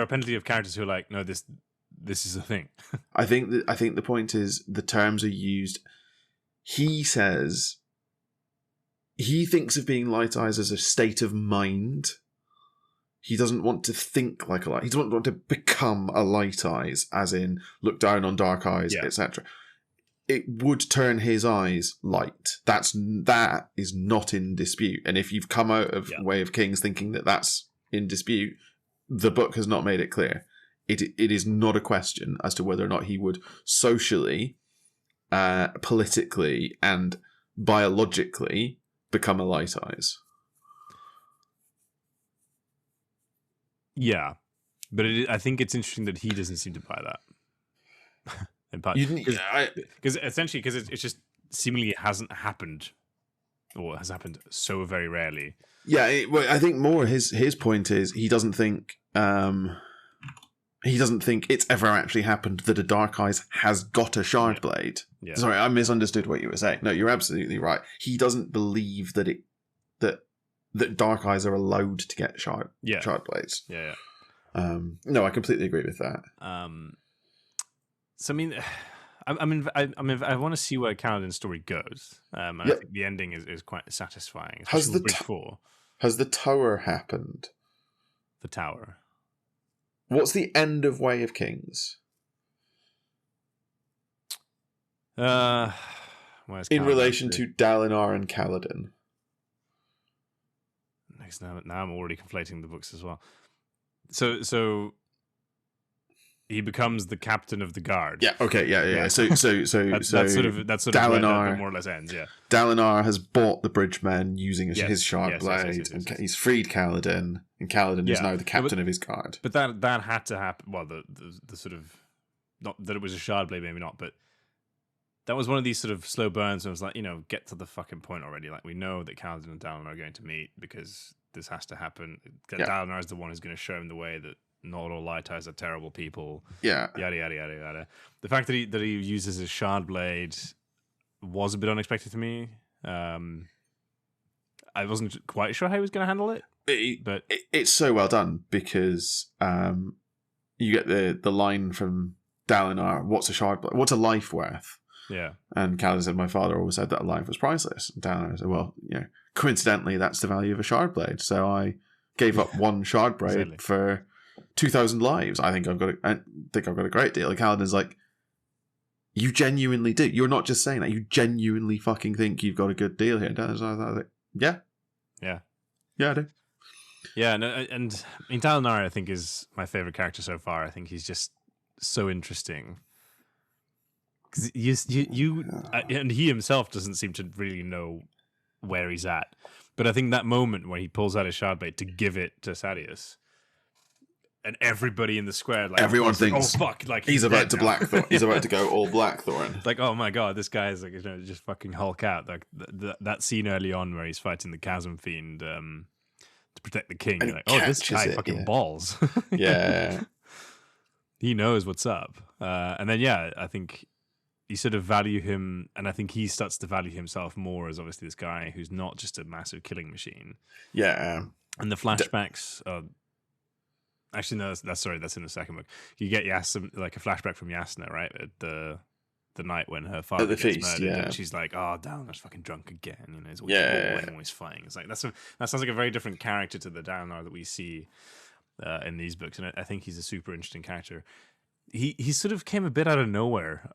are plenty of characters who are like, no, this is a thing. I think the point is the terms are used. He says he thinks of being light eyes as a state of mind. He doesn't want to think like a light. He doesn't want to become a light eyes, as in look down on dark eyes, etc. It would turn his eyes light. That is not in dispute. And if you've come out of Way of Kings thinking that that's in dispute, the book has not made it clear. It is not a question as to whether or not he would socially, politically, and biologically become a light eyes. Yeah, but I think it's interesting that he doesn't seem to buy that. In part, because essentially, it just seemingly hasn't happened, or has happened so very rarely. Yeah, I think more his point is he doesn't think it's ever actually happened that a Dark Eyes has got a shard blade. Yeah. Sorry, I misunderstood what you were saying. No, you're absolutely right. He doesn't believe that Dark Eyes are allowed to get shard blades. Yeah. No, I completely agree with that. So I want to see where Kaladin's story goes. I think the ending is quite satisfying. Has the tower happened? The tower. What's the end of Way of Kings? In relation to Dalinar and Kaladin. Now I'm already conflating the books as well. So he becomes the captain of the guard. Yeah. Okay. Yeah. So that's sort of Dalinar, where that more or less ends. Yeah. Dalinar has bought the Bridgemen using his shard blade, and he's freed Kaladin, and Kaladin is now the captain of his guard. But that had to happen. Well, the sort of, not that it was a shard blade, maybe not, but that was one of these sort of slow burns. And it was like, get to the fucking point already. Like, we know that Kaladin and Dalinar are going to meet because this has to happen. Dalinar is the one who's going to show him the way that not all light eyes are terrible people. Yeah. Yada yada yada yada. The fact that he uses his shard blade was a bit unexpected to me. I wasn't quite sure how he was going to handle it. But it's so well done because you get the line from Dalinar, "What's a shard? What's a life worth?" Yeah. And Kaladin said, "My father always said that life was priceless." And Dalinar said, "Well, coincidentally, that's the value of a shard blade. So I gave up one shard blade for 2,000 lives. I think I've got a great deal." And Kaladin's like, "You genuinely do. You're not just saying that. You genuinely fucking think you've got a good deal here." And Dalinar's like, "Yeah, I do." Yeah, and I mean, Dalinar, I think, is my favorite character so far. I think he's just so interesting. Because and he himself doesn't seem to really know where he's at. But I think that moment where he pulls out his shard blade to give it to Sadeas, and everybody in the square, like, everyone thinks, "Oh fuck!" Like he's about to Blackthorn. He's about to go all Blackthorn. Like, oh my god, this guy is like, just fucking Hulk out. Like that scene early on where he's fighting the Chasm Fiend to protect the king. You're like, oh, this guy fucking balls. Yeah. He knows what's up. And then, I think you sort of value him, and I think he starts to value himself more as obviously this guy who's not just a massive killing machine. Yeah. And the flashbacks actually, no, that's in the second book. You get like a flashback from Yasna, right? At the night when her father gets feast, murdered, and she's like, "Oh, Dalinar's fucking drunk again." He's always always fighting. It's like that sounds like a very different character to the Dalinar that we see in these books, and I think he's a super interesting character. He sort of came a bit out of nowhere.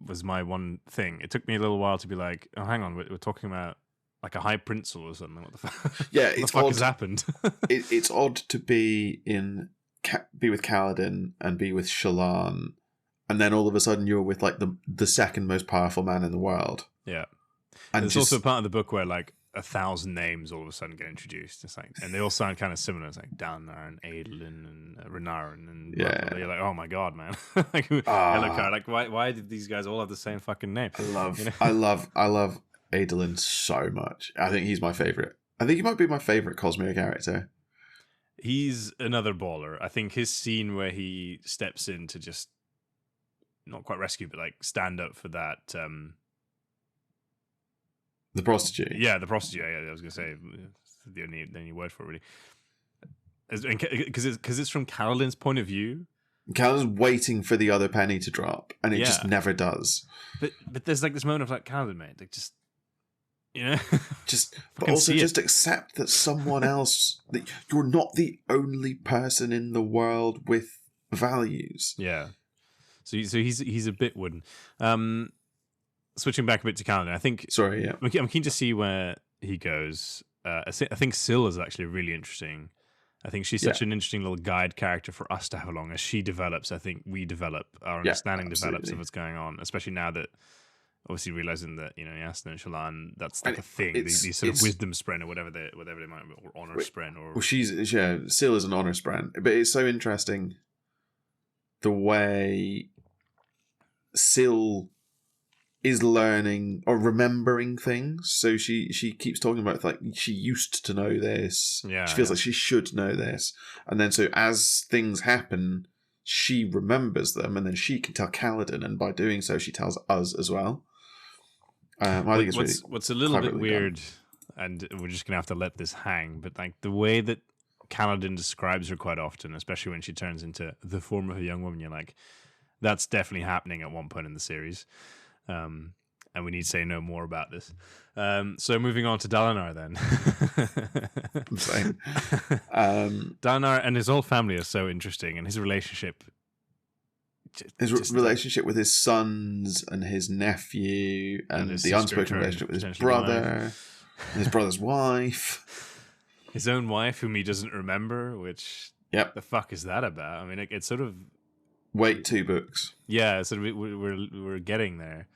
Was my one thing. It took me a little while to be like, "Oh, hang on, we're talking about like a high prince or something. What the fuck? Yeah, what the fuck has happened?" It's odd to be with Kaladin and be with Shallan, and then all of a sudden you're with like the second most powerful man in the world. Yeah, and there's also a part of the book where like 1,000 names all of a sudden get introduced. It's like, and they all sound kind of similar. It's like Dalinar and Adolin and Renarin and blah, blah. You're like, oh my god, man! Like Elhokar, like why did these guys all have the same fucking name? I love Adolin so much. I think he's my favorite. I think he might be my favorite Cosmere character. He's another baller. I think his scene where he steps in to just not quite rescue, but like stand up for that. The prostitute. Yeah, the prostitute. Yeah, I was gonna say the only word for it, really, because it's from Carolyn's point of view. Carolyn's waiting for the other penny to drop, and it just never does. But there's like this moment of like, Carolyn, mate, like just but also just accept that someone else, that you're not the only person in the world with values. Yeah. So he's a bit wooden. Switching back a bit to Kaladin, I think. Sorry, yeah. I'm keen to see where he goes. I think Syl is actually really interesting. I think she's such an interesting little guide character for us to have along. As she develops, I think we develop, our understanding develops of what's going on, especially now that obviously realizing that, Yasna and Shallan, that's like a thing. These sort of wisdom spren or whatever they might be, or honor spren. Well, Syl is an honor spren, but it's so interesting the way Syl is learning or remembering things. So she keeps talking about like she used to know this. Yeah, she feels like she should know this, and then so as things happen, she remembers them, and then she can tell Kaladin, and by doing so, she tells us as well. I think it's what's a little bit weird, and we're just gonna have to let this hang. But like the way that Kaladin describes her quite often, especially when she turns into the form of a young woman, you're like, that's definitely happening at one point in the series. And we need to say no more about this. So moving on to Dalinar then. Dalinar and his whole family are so interesting, and his relationship. Relationship with his sons and his nephew, and the unspoken relationship with his brother, and his brother's wife. His own wife, whom he doesn't remember, which... Yep. The fuck is that about? I mean, it's sort of... Wait 2 books. Yeah, so we're getting there.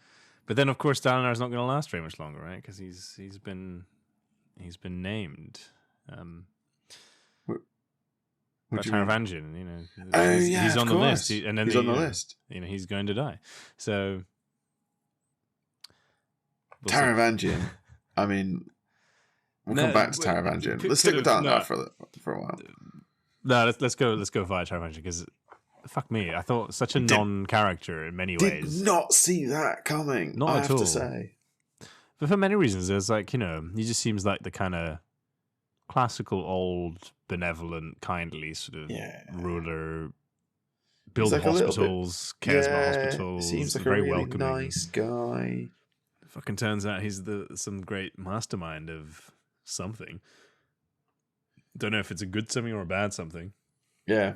But then, of course, Dalinar's not going to last very much longer, right? Because he's been named. By Taravangian, he's on the list. He's on the list. He's going to die. So Taravangian. I mean, we'll come back to Taravangian. Let's stick with Dalinar for a while. No, let's go via Taravangian, because fuck me, I thought such a non-character in many ways. Did not see that coming. Not I at have all. To say, but for many reasons, there's like he just seems like the kind of classical, old, benevolent, kindly sort of ruler. build hospitals, cares about hospitals. Seems like very a really welcoming. nice guy. Fucking turns out he's some great mastermind of something. Don't know if it's a good something or a bad something. Yeah.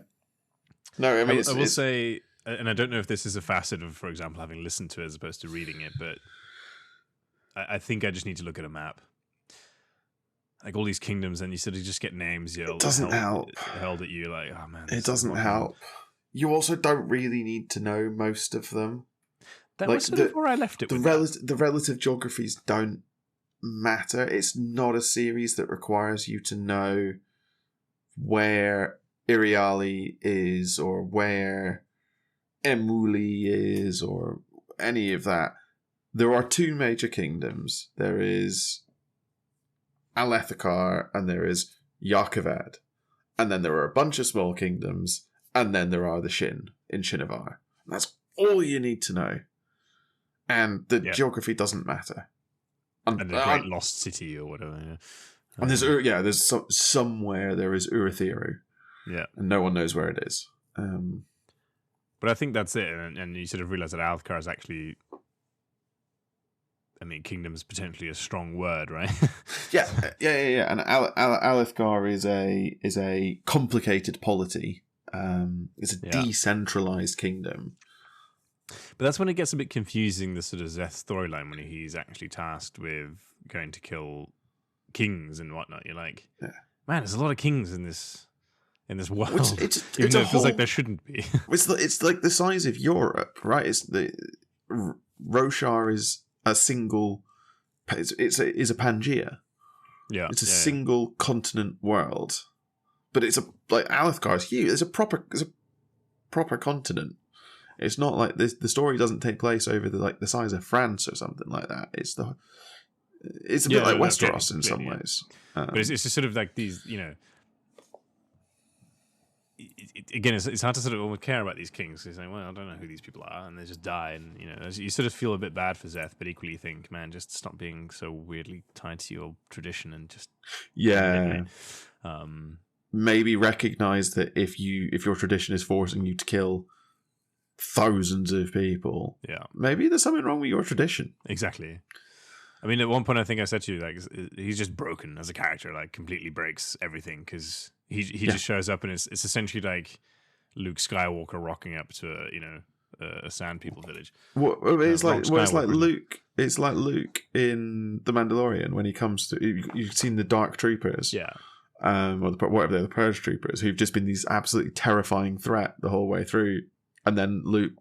No, I mean, I will say, and I don't know if this is a facet of, for example, having listened to it as opposed to reading it, but I think I just need to look at a map. Like all these kingdoms, and you sort of just get names. It doesn't help. Held at you, like, oh man. It doesn't help. You also don't really need to know most of them. That was sort of where I left it. The relative geographies don't matter. It's not a series that requires you to know where Iriali is or where Emuli is or any of that. There are two major kingdoms. There is Alethkar and there is Yakovad. And then there are a bunch of small kingdoms, and then there are the Shin in Shinovar. That's all you need to know. And the geography doesn't matter. And the Great Lost City or whatever. Yeah. And there's somewhere there is Urithiru. Yeah. And no one knows where it is. But I think that's it. And you sort of realize that Alethkar is actually... I mean, kingdom's potentially a strong word, right? yeah. And Alethkar is a complicated polity. It's a decentralized kingdom. But that's when it gets a bit confusing, the sort of Szeth storyline, when he's actually tasked with going to kill kings and whatnot. You're like, man, there's a lot of kings in this world. Even though it feels like there shouldn't be. It's like the size of Europe, right? Roshar is a single. It's a Pangaea. Yeah, it's a single continent world, but Alethkar is huge. It's a proper continent. It's not like this. The story doesn't take place over the size of France or something like that. It's a bit like Westeros in some ways. But it's just sort of like these, again, it's hard to sort of care about these kings. Because well, I don't know who these people are, and they just die, and you sort of feel a bit bad for Szeth, but equally you think, man, just stop being so weirdly tied to your tradition and just maybe recognize that if your tradition is forcing you to kill thousands of people, maybe there's something wrong with your tradition. Exactly. I mean, at one point I think I said to you, like, he's just broken as a character, like completely breaks everything, because he just shows up and it's essentially like Luke Skywalker rocking up to a Sand People village. It's like Luke. It's like Luke in The Mandalorian when he comes to. You've seen the Dark Troopers, or whatever they're, the Purge Troopers, who've just been these absolutely terrifying threat the whole way through, and then Luke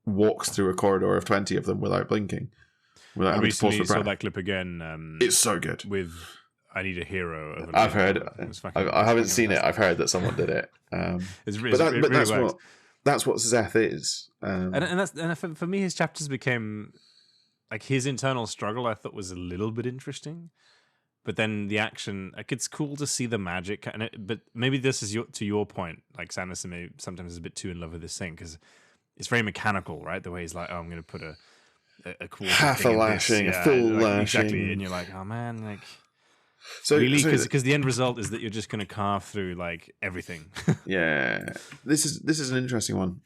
walks through a corridor of 20 of them without blinking. I recently saw that clip again. It's so good. With I Need a Hero. I've heard. I haven't seen it. I've heard that someone did it. That's what Szeth is. And for me, his chapters became like his internal struggle. I thought was a little bit interesting, but then the action. Like it's cool to see the magic, but maybe this is to your point. Like Sanderson maybe sometimes is a bit too in love with this thing because it's very mechanical, right? The way he's like, oh, I'm going to put a half a lashing, a full lashing, exactly, and you're like, oh man, like. So really, because the end result is that you're just going to carve through like everything. Yeah, this is an interesting one.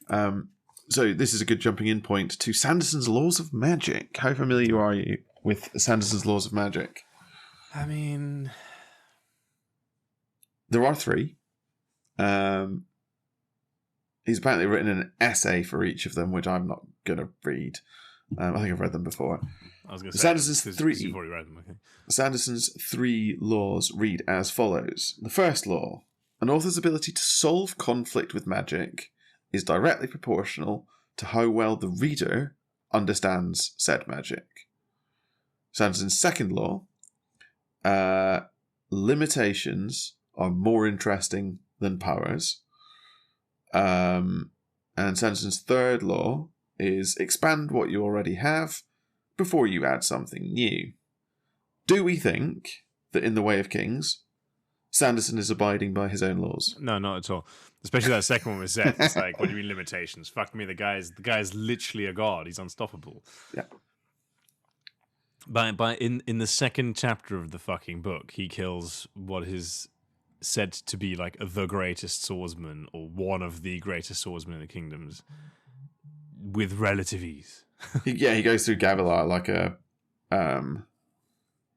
So this is a good jumping in point to Sanderson's Laws of Magic. How familiar are you with Sanderson's Laws of Magic? I mean, there are 3. He's apparently written an essay for each of them, which I'm not going to read. I think I've read them before. I was going to say you've already read them. Okay. Sanderson's 3 laws read as follows. The first law: an author's ability to solve conflict with magic is directly proportional to how well the reader understands said magic. Sanderson's second law: limitations are more interesting than powers. And Sanderson's third law is expand what you already have before you add something new. Do we think that in The Way of Kings, Sanderson is abiding by his own laws? No, not at all. Especially that second one with Szeth. It's like, what do you mean limitations? Fuck me, the guy's literally a god. He's unstoppable. Yeah. By in the second chapter of the fucking book, he kills what his said to be like the greatest swordsman or one of the greatest swordsmen in the kingdoms with relative ease. He goes through Gavilar like a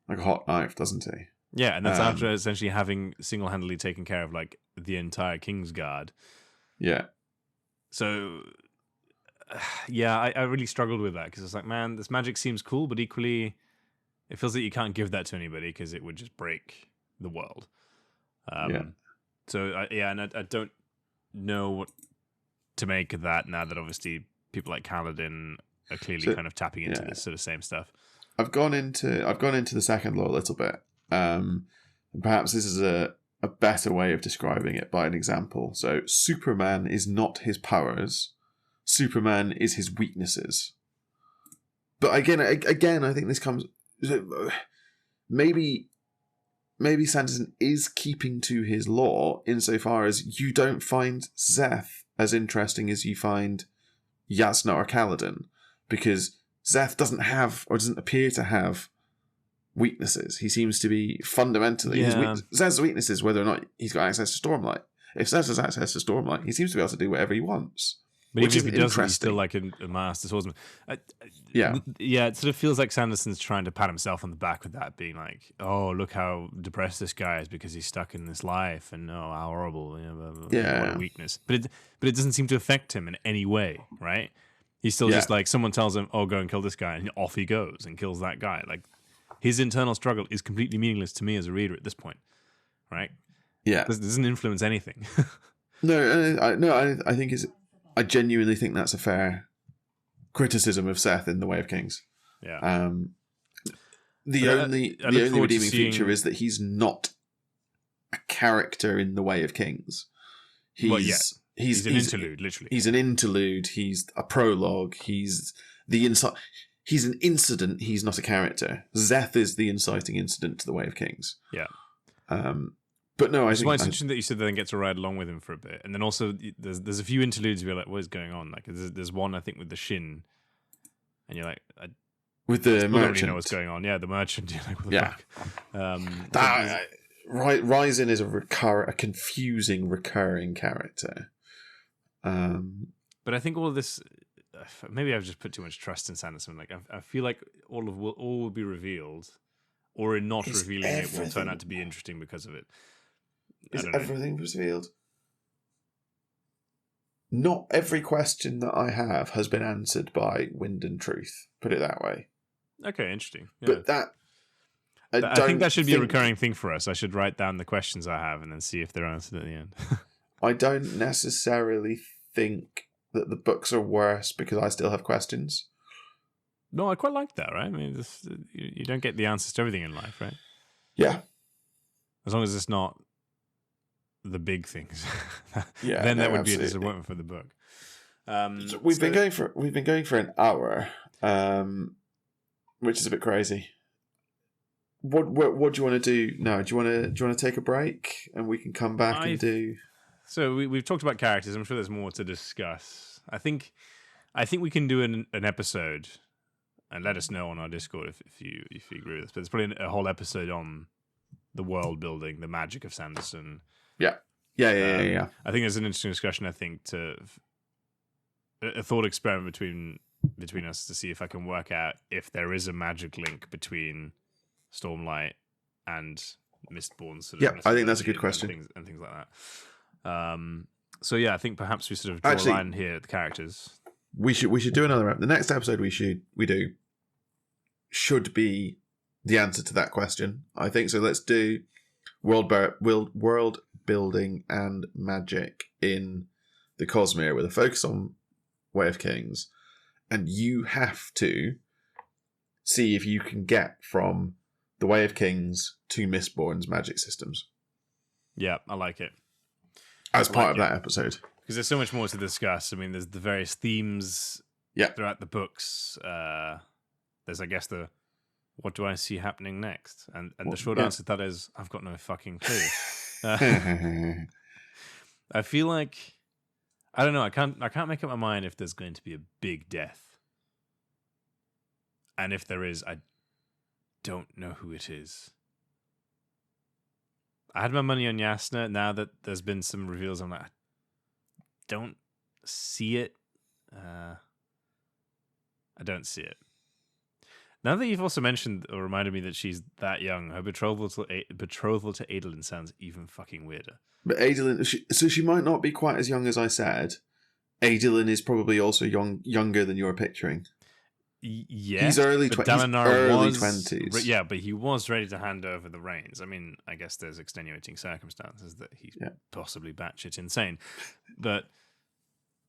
hot knife, doesn't he? Yeah, and that's after essentially having single-handedly taken care of like the entire Kingsguard. Yeah. So, yeah, I really struggled with that because it's like, man, this magic seems cool, but equally, it feels that you can't give that to anybody because it would just break the world. So, and I don't know what to make of that now that obviously people like Kaladin are clearly kind of tapping into this sort of same stuff. I've gone into the second law a little bit. And perhaps this is a better way of describing it by an example. So Superman is not his powers. Superman is his weaknesses. But again, I think this comes... Maybe Sanderson is keeping to his law insofar as you don't find Szeth as interesting as you find Jasnah or Kaladin, because Szeth doesn't have, or doesn't appear to have, weaknesses. He seems to be fundamentally... Szeth's weakness is whether or not he's got access to Stormlight. If Szeth has access to Stormlight, he seems to be able to do whatever he wants. But even if he doesn't, he's still like a master swordsman. Yeah, it sort of feels like Sanderson's trying to pat himself on the back with that, being like, "Oh, look how depressed this guy is because he's stuck in this life, and oh, how horrible, what a weakness." But it doesn't seem to affect him in any way, right? He's still just like, someone tells him, "Oh, go and kill this guy," and off he goes and kills that guy. Like, his internal struggle is completely meaningless to me as a reader at this point, right? Yeah, it doesn't influence anything. I think I genuinely think that's a fair criticism of Szeth in The Way of Kings. Yeah. The only redeeming feature is that he's not a character in The Way of Kings. He's an interlude, literally. He's an interlude. He's a prologue. He's an incident. He's not a character. Szeth is the inciting incident to The Way of Kings. Yeah. But no, it's interesting that you said then get to ride along with him for a bit, and then also there's a few interludes where you're like, what is going on? Like there's one I think with the Shin, and you're like, with the merchant, don't really know what's going on. Yeah, the merchant. You're like, what the fuck? Ryzen is a confusing recurring character. But I think all of this, maybe I've just put too much trust in Sanderson. Like I feel like all will be revealed, or in not revealing it will turn out to be interesting because of it. Is everything revealed? Not every question that I have has been answered by Wind and Truth. Put it that way. Okay, interesting. Yeah. But I think that should be a recurring thing for us. I should write down the questions I have and then see if they're answered at the end. I don't necessarily think that the books are worse because I still have questions. No, I quite like that, right? I mean, you don't get the answers to everything in life, right? Yeah. As long as it's not the big things, then that would be a disappointment for the book. So we've been going for an hour, which is a bit crazy. What do you want to do now? Do you want to take a break and we can come back and do? So we've talked about characters. I'm sure there's more to discuss. I think we can do an episode, and let us know on our Discord if you agree with this. But it's probably a whole episode on the world building, the magic of Sanderson. Yeah. I think there's an interesting discussion. I think a thought experiment between us to see if I can work out if there is a magic link between Stormlight and Mistborn. I think that's a good question and things like that. So I think perhaps we sort of draw a line here at the characters. We should do another. The next episode we do should be the answer to that question. I think so. Let's do world building and magic in the Cosmere with a focus on Way of Kings, and you have to see if you can get from the Way of Kings to Mistborn's magic systems. Yeah, I like it. As part of that episode. Because there's so much more to discuss. I mean, there's the various themes throughout the books. There's, I guess, the what do I see happening next? And the short answer to that is, I've got no fucking clue. I feel like, I don't know, I can't make up my mind if there's going to be a big death. And if there is, I don't know who it is. I had my money on Yasna. Now that there's been some reveals, I'm like, I don't see it. I don't see it. Now that you've also mentioned or reminded me that she's that young, her betrothal to Adolin sounds even fucking weirder. But Adolin, so she might not be quite as young as I said. Adolin is probably also younger than you're picturing. Yeah, he's early 20s. Yeah, but he was ready to hand over the reins. I mean, I guess there's extenuating circumstances that he's possibly batshit insane, but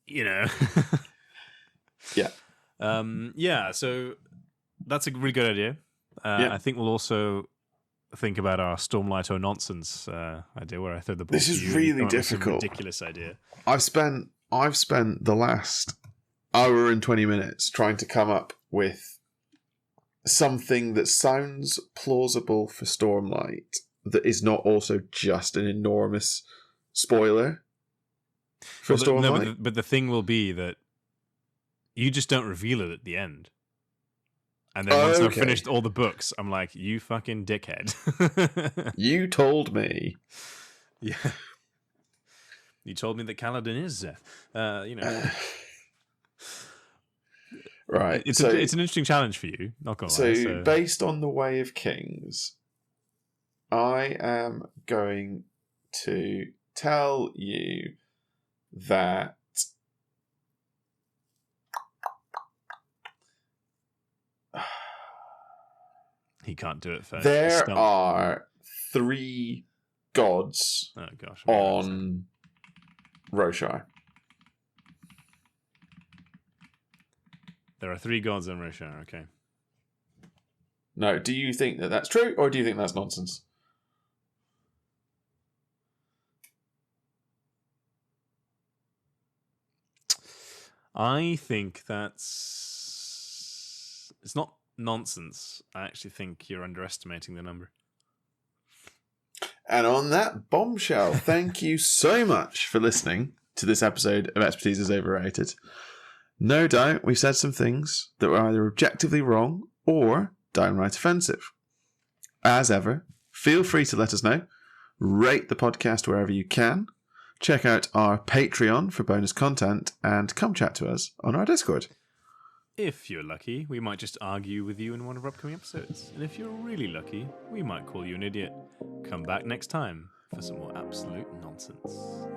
yeah, So that's a really good idea. I think we'll also think about our Stormlight or nonsense idea, where I throw the ball. This is really difficult. Ridiculous idea. I've spent the last hour and 20 minutes trying to come up with something that sounds plausible for Stormlight that is not also just an enormous spoiler for Stormlight. No, but the thing will be that you just don't reveal it at the end. And then once I've finished all the books, I'm like, you fucking dickhead. You told me. Yeah. You told me that Kaladin is Zeth. Right. It's an interesting challenge for you, not gonna lie. So, based on the Way of Kings, I am going to tell you that he can't do it first. There are 3 gods on Roshar. There are 3 gods on Roshar, okay. No, do you think that that's true, or do you think that's nonsense? I think it's not nonsense. I actually think you're underestimating the number. And on that bombshell, thank you so much for listening to this episode of Expertise is Overrated. No doubt we said some things that were either objectively wrong or downright offensive. As ever, feel free to let us know. Rate the podcast wherever you can. Check out our Patreon for bonus content and come chat to us on our Discord. If you're lucky, we might just argue with you in one of our upcoming episodes. And if you're really lucky, we might call you an idiot. Come back next time for some more absolute nonsense.